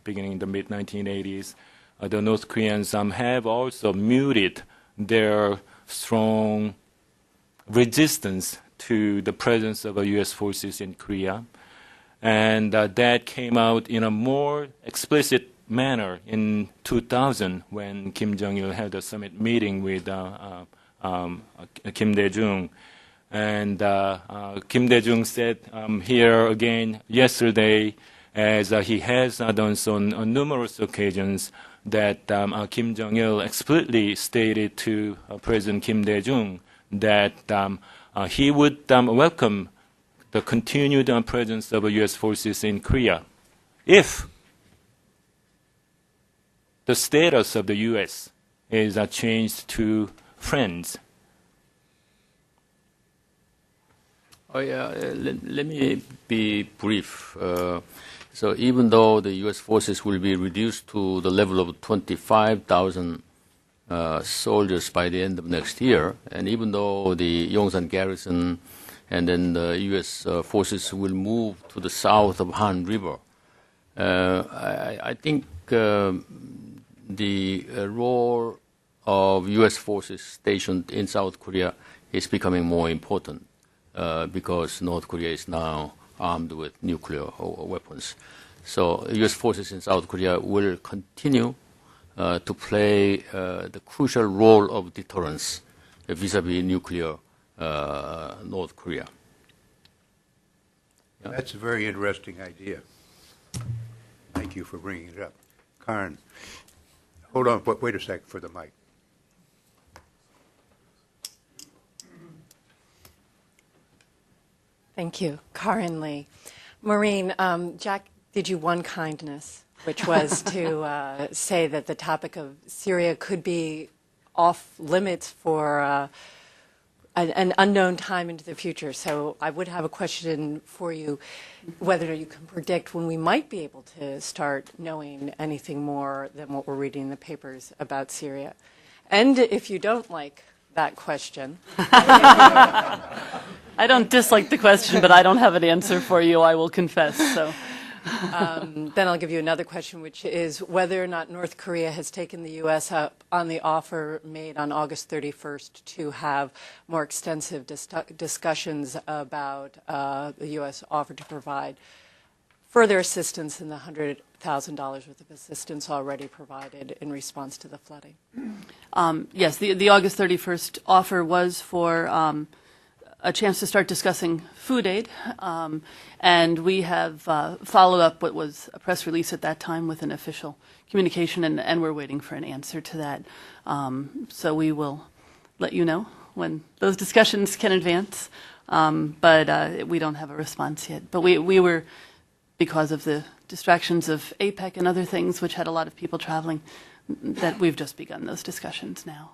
beginning in the mid-1980s, the North Koreans have also muted their strong resistance to the presence of U.S. forces in Korea. And that came out in a more explicit manner in 2000 when Kim Jong-il held a summit meeting with Kim Dae-jung. And Kim Dae-jung said here again yesterday, as he has done so on numerous occasions, that Kim Jong-il explicitly stated to President Kim Dae-jung that he would welcome the continued presence of U.S. forces in Korea if the status of the U.S. is changed to friends. Oh, yeah. Let me be brief. So even though the U.S. forces will be reduced to the level of 25,000 soldiers by the end of next year, and even though the Yongsan garrison and then the U.S. Forces will move to the south of Han River, I think the role of U.S. forces stationed in South Korea is becoming more important because North Korea is now armed with nuclear weapons. So U.S. forces in South Korea will continue to play the crucial role of deterrence vis-à-vis nuclear North Korea. Yeah. That's a very interesting idea. Thank you for bringing it up. Karen, hold on, wait a second for the mic. Thank you. Karin Lee. Maureen, Jack did you one kindness, which was to say that the topic of Syria could be off limits for an unknown time into the future. So I would have a question for you, whether you can predict when we might be able to start knowing anything more than what we're reading in the papers about Syria. And if you don't like that question. I don't dislike the question, but I don't have an answer for you, I will confess. So. Then I'll give you another question, which is whether or not North Korea has taken the U.S. up on the offer made on August 31st to have more extensive discussions about the U.S. offer to provide further assistance in the $100,000 worth of assistance already provided in response to the flooding. Yes, the August 31st offer was for a chance to start discussing food aid, and we have followed up what was a press release at that time with an official communication, and we're waiting for an answer to that. So we will let you know when those discussions can advance, but we don't have a response yet. But we were, because of the distractions of APEC and other things, which had a lot of people traveling, that we've just begun those discussions now.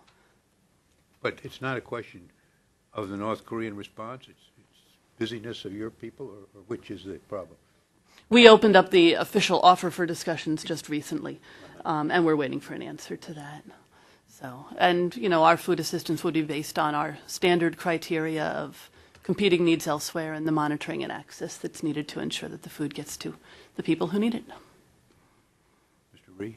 But it's not a question of the North Korean response? It's busyness of your people, or which is the problem? We opened up the official offer for discussions just recently, and we're waiting for an answer to that. So, and, you know, our food assistance would be based on our standard criteria of competing needs elsewhere and the monitoring and access that's needed to ensure that the food gets to the people who need it. Mr. Rhee?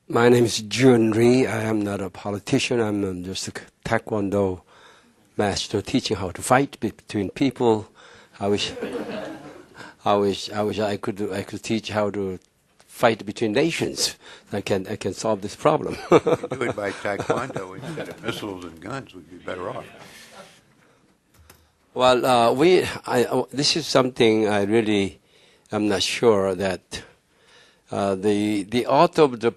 My name is Jun Rhee. I am not a politician. I'm just a taekwondo master teaching how to fight between people. I wish I could teach how to fight between nations. I can solve this problem. If you do it by taekwondo instead of missiles and guns, we'd be better off. Well, this is something I really am not sure that the author of the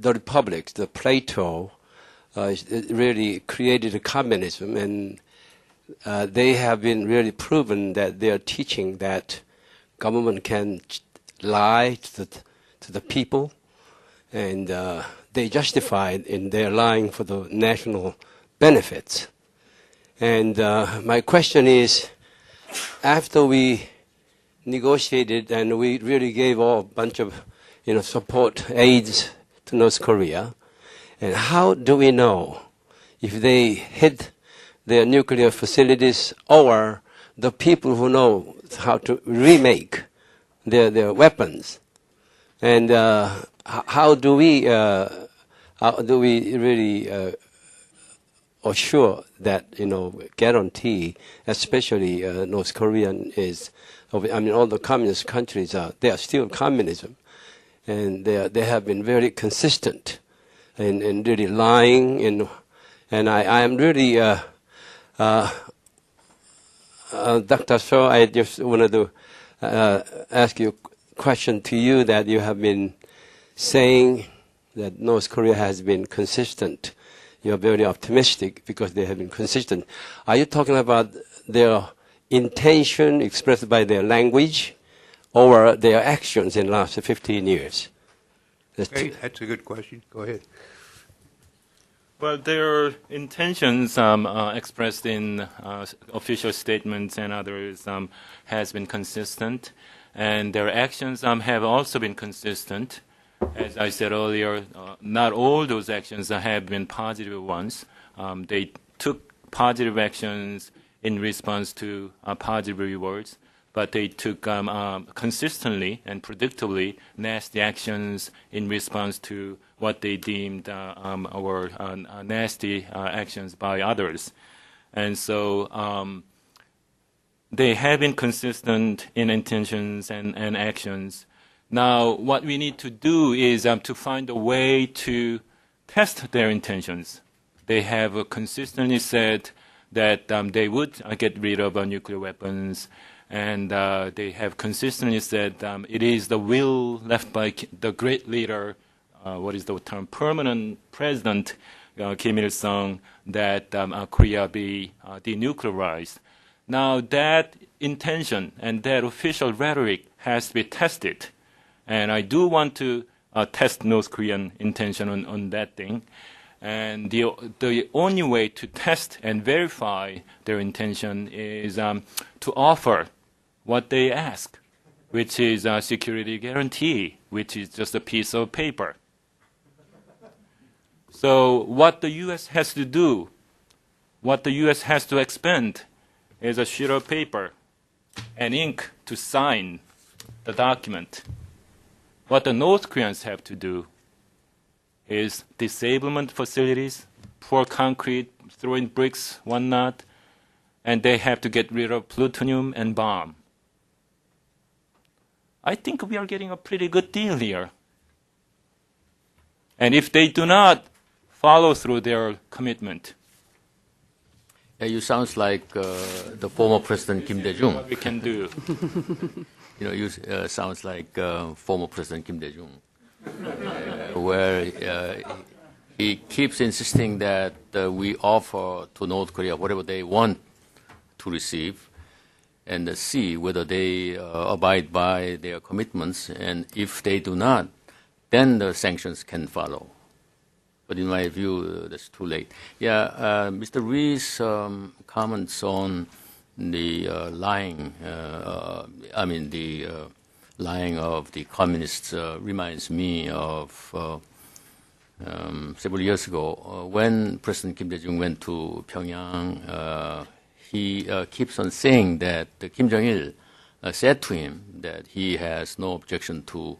Republic, the Plato, really created a communism, and they have been really proven that they are teaching that government can lie to the people, and they justified in their lying for the national benefits. And my question is, after we negotiated and we really gave a bunch of support aids to North Korea, and how do we know if they hit their nuclear facilities or the people who know how to remake their weapons? And how do we really assure that, guarantee, especially North Korean is, all the communist countries they are still communism, and they have been very consistent in really lying, and I am really Dr. So I just wanted to ask you a question to you, that you have been saying that North Korea has been consistent. You're very optimistic because they have been consistent. Are you talking about their intention expressed by their language or their actions in the last 15 years? Okay, that's a good question. Go ahead. Well, their intentions expressed in official statements and others has been consistent, and their actions have also been consistent. As I said earlier, not all those actions have been positive ones. They took positive actions in response to positive rewards. but they took consistently and predictably nasty actions in response to what they deemed our nasty actions by others. And so they have been consistent in intentions and actions. Now, what we need to do is to find a way to test their intentions. They have consistently said that they would get rid of nuclear weapons, and they have consistently said it is the will left by the great leader, what is the term, permanent president Kim Il-sung, that Korea be denuclearized. Now that intention and that official rhetoric has to be tested, and I do want to test North Korean intention on that thing. And the only way to test and verify their intention is to offer what they ask, which is a security guarantee, which is just a piece of paper. So what the U.S. has to do, what the U.S. has to expend, is a sheet of paper and ink to sign the document. What the North Koreans have to do is disablement facilities, pour concrete, throw in bricks, whatnot, and they have to get rid of plutonium and bomb. I think we are getting a pretty good deal here. And if they do not follow through their commitment, Yeah, you sounds like the former President Kim Dae-jung. what we can do. You sounds like former President Kim Dae-jung, where he keeps insisting that we offer to North Korea whatever they want to receive, and see whether they abide by their commitments. And if they do not, then the sanctions can follow. But in my view, that's too late. Yeah, Mr. Ree's comments on the lying, lying of the communists reminds me of several years ago when President Kim Dae-jung went to Pyongyang. He keeps on saying that Kim Jong-il said to him that he has no objection to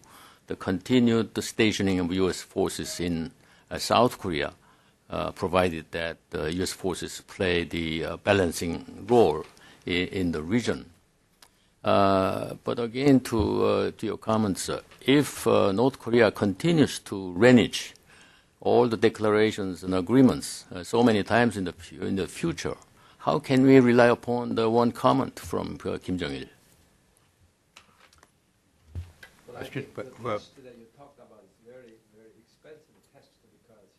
the continued stationing of U.S. forces in South Korea, provided that the U.S. forces play the balancing role in the region. But again, to your comments, if North Korea continues to renege all the declarations and agreements so many times in the future, how can we rely upon the one comment from Kim Jong-il? Question, but, that you talked about is very, very expensive test because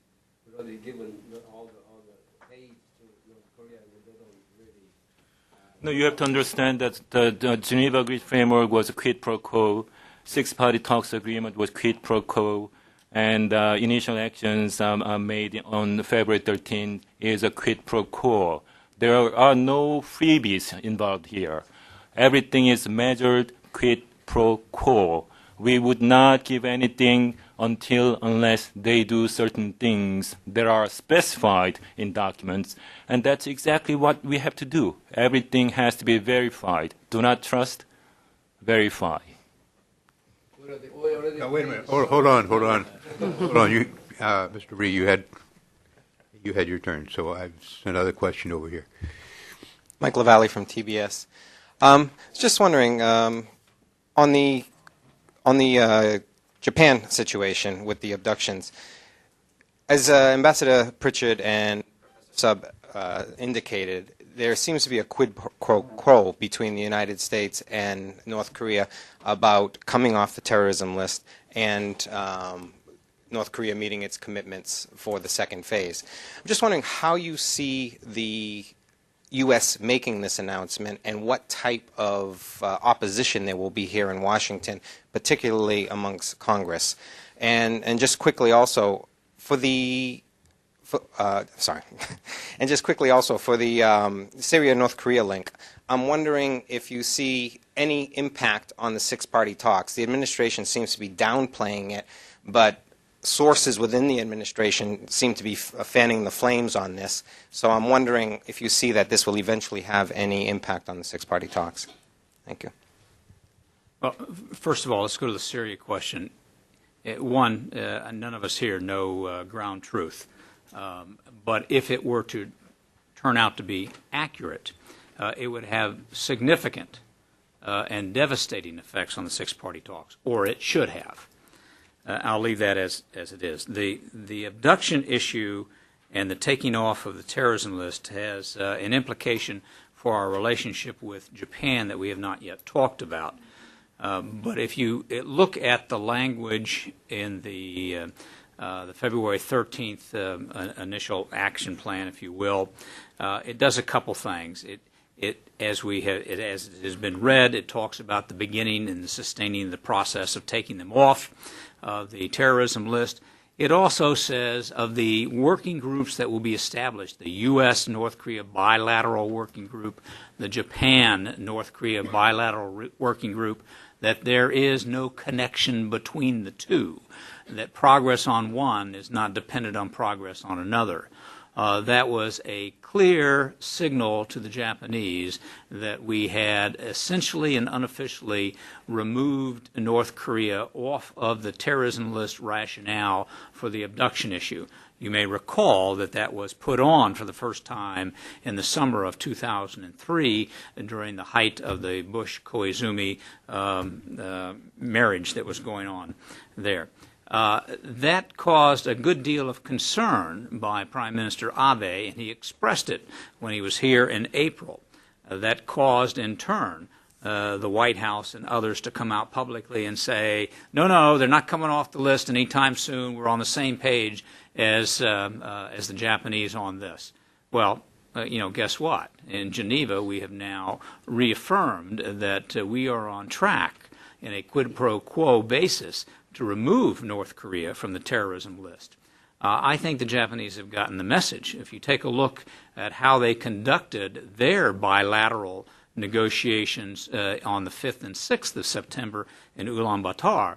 we've already given all the aid to North Korea and they don't really. No, you have to understand that the Geneva Agreement framework was a quid pro quo. Six-party talks agreement was quid pro quo. And initial actions made on February 13 is a quid pro quo. There are no freebies involved here. Everything is measured quid pro quo. We would not give anything unless they do certain things that are specified in documents. And that's exactly what we have to do. Everything has to be verified. Do not trust, verify. no, wait a minute. Hold on. You, Mr. Ree, you had your turn. So I've another question over here. Mike LaValle from TBS. Just wondering on the Japan situation with the abductions, as Ambassador Pritchard and Sub indicated, there seems to be a quid pro quo between the United States and North Korea about coming off the terrorism list and North Korea meeting its commitments for the second phase. I'm just wondering how you see the U.S. making this announcement and what type of opposition there will be here in Washington, particularly amongst Congress. And just quickly also, for the Syria-North Korea link, I'm wondering if you see any impact on the six-party talks. The administration seems to be downplaying it, but sources within the administration seem to be fanning the flames on this. So I'm wondering if you see that this will eventually have any impact on the six-party talks. Thank you. Well, first of all, let's go to the Syria question. One, none of us here know ground truth. But if it were to turn out to be accurate, it would have significant and devastating effects on the six-party talks, or it should have. I'll leave that as it is. The abduction issue and the taking off of the terrorism list has an implication for our relationship with Japan that we have not yet talked about. But if you look at the language in the February 13th initial action plan, if you will, it does a couple things. As it has been read, it talks about the beginning and the sustaining the process of taking them off the terrorism list. It also says of the working groups that will be established, the U.S.-North Korea bilateral working group, the Japan-North Korea bilateral working group, that there is no connection between the two, that progress on one is not dependent on progress on another. That was a clear signal to the Japanese that we had essentially and unofficially removed North Korea off of the terrorism list rationale for the abduction issue. You may recall that that was put on for the first time in the summer of 2003 during the height of the Bush-Koizumi marriage that was going on there. That caused a good deal of concern by Prime Minister Abe, and he expressed it when he was here in April. That caused, in turn, the White House and others to come out publicly and say, no, they're not coming off the list anytime soon. We're on the same page as the Japanese on this. Well, guess what? In Geneva, we have now reaffirmed that we are on track in a quid pro quo basis to remove North Korea from the terrorism list. I think the Japanese have gotten the message. If you take a look at how they conducted their bilateral negotiations on the 5th and 6th of September in Ulaanbaatar,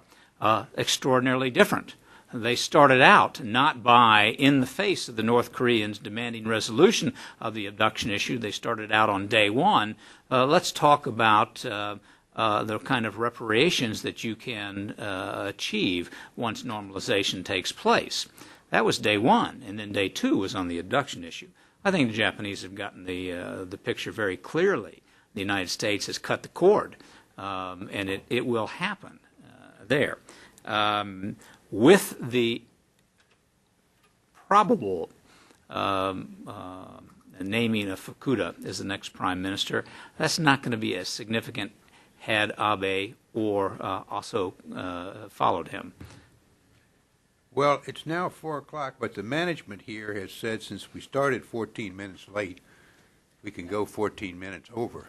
extraordinarily different. They started out not by, in the face of the North Koreans demanding resolution of the abduction issue, they started out on day one. Let's talk about the kind of reparations that you can achieve once normalization takes place. That was day one, and then day two was on the abduction issue. I think the Japanese have gotten the picture very clearly. The United States has cut the cord, and it will happen there. With the probable naming of Fukuda as the next prime minister, that's not going to be as significant had Abe or also followed him. Well, it's now 4 o'clock, but the management here has said since we started 14 minutes late, we can go 14 minutes over.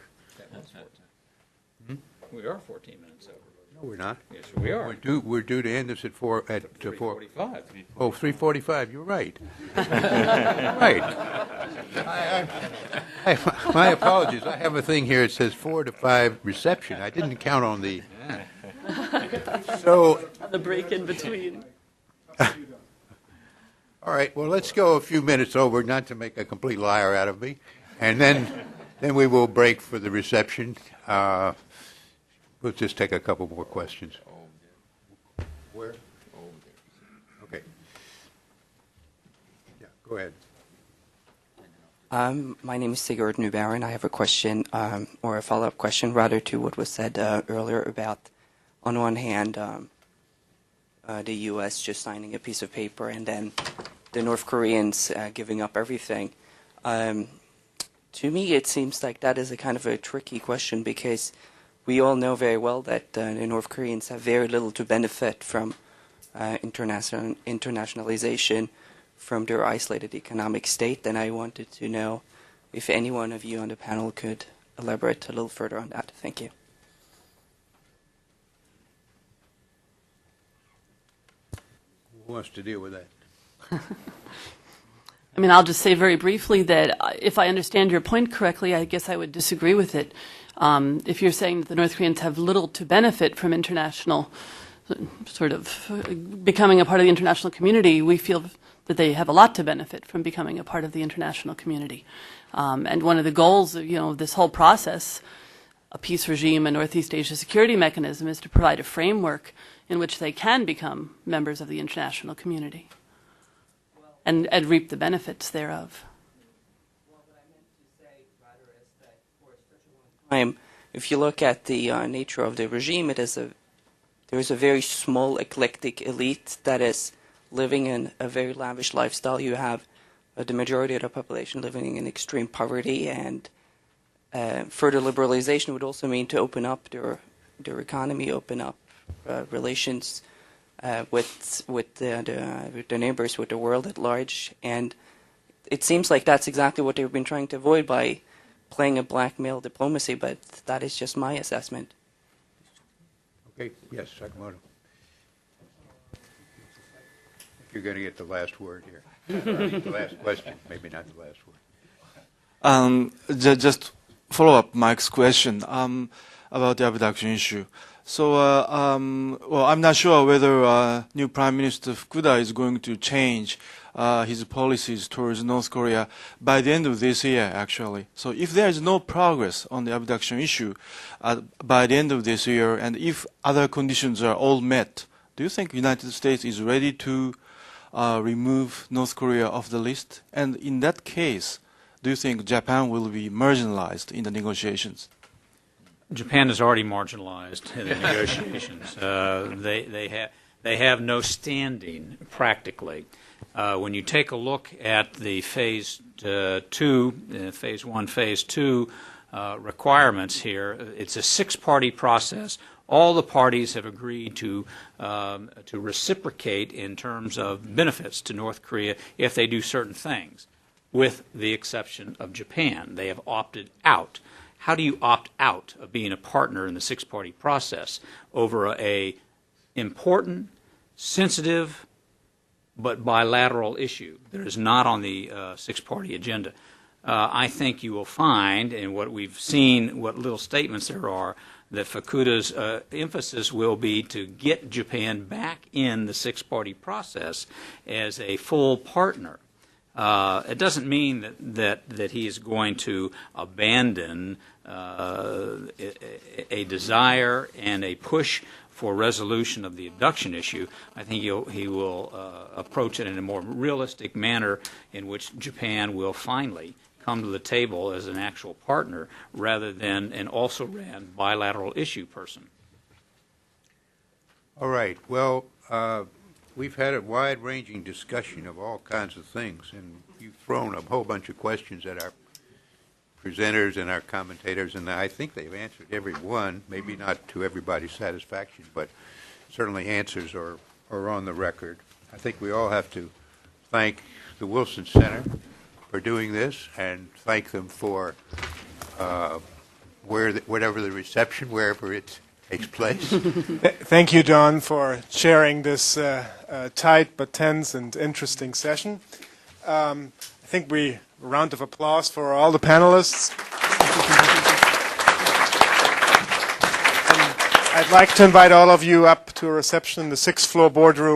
We are 14 minutes over. No, we're not. Yes, we are. We're due to end this at 3:45. Oh, 3:45. You're right. Right. My apologies. I have a thing here. It says 4 to 5 reception. I didn't count on the. So. The break in between. All right. Well, let's go a few minutes over, not to make a complete liar out of me, and then we will break for the reception. We'll just take a couple more questions. Where? Okay. Yeah, go ahead. My name is Sigurd Newbarron. I have a question, or a follow-up question, rather, to what was said earlier about, on one hand, the U.S. just signing a piece of paper and then the North Koreans giving up everything. To me, it seems like that is a kind of a tricky question because we all know very well that the North Koreans have very little to benefit from internationalization from their isolated economic state, and I wanted to know if any one of you on the panel could elaborate a little further on that. Thank you. Who wants to deal with that? I mean, I'll just say very briefly that if I understand your point correctly, I guess I would disagree with it. If you're saying that the North Koreans have little to benefit from international, sort of becoming a part of the international community, we feel that they have a lot to benefit from becoming a part of the international community. And one of the goals of, this whole process a peace regime, a Northeast Asia security mechanism, is to provide a framework in which they can become members of the international community and reap the benefits thereof. If you look at the nature of the regime, there is a very small, eclectic elite that is living in a very lavish lifestyle. You have the majority of the population living in extreme poverty, and further liberalization would also mean to open up their economy, open up relations with the neighbors, with the world at large. And it seems like that's exactly what they've been trying to avoid by playing a blackmail diplomacy, but that is just my assessment. Okay, yes, Sakamoto. You're going to get the last word here. The last question, maybe not the last word. Just follow up Mike's question about the abduction issue. So, well, I'm not sure whether new Prime Minister Fukuda is going to change his policies towards North Korea by the end of this year, actually. So if there is no progress on the abduction issue by the end of this year, and if other conditions are all met, do you think the United States is ready to remove North Korea off the list? And in that case, do you think Japan will be marginalized in the negotiations? Japan is already marginalized in the negotiations. They have no standing practically. When you take a look at the phase 2, phase 1, phase 2 requirements here, it's a 6-party process. All the parties have agreed to reciprocate in terms of benefits to North Korea if they do certain things, with the exception of Japan. They have opted out. How do you opt out of being a partner in the 6-party process over a important, sensitive, but bilateral issue that is not on the 6-party agenda? I think you will find, in what we've seen, what little statements there are, that Fukuda's emphasis will be to get Japan back in the 6-party process as a full partner. It doesn't mean that he is going to abandon a desire and a push for resolution of the abduction issue. I think he will approach it in a more realistic manner in which Japan will finally come to the table as an actual partner rather than an also-ran bilateral issue person. All right. Well, we've had a wide-ranging discussion of all kinds of things, and you've thrown a whole bunch of questions at our presenters and our commentators, and I think they've answered every one, maybe not to everybody's satisfaction, but certainly answers are on the record. I think we all have to thank the Wilson Center for doing this and thank them for whatever the reception, wherever it takes place. Thank you, Don, for chairing this tight but tense and interesting session. I think a round of applause for all the panelists. I'd like to invite all of you up to a reception in the 6th floor boardroom.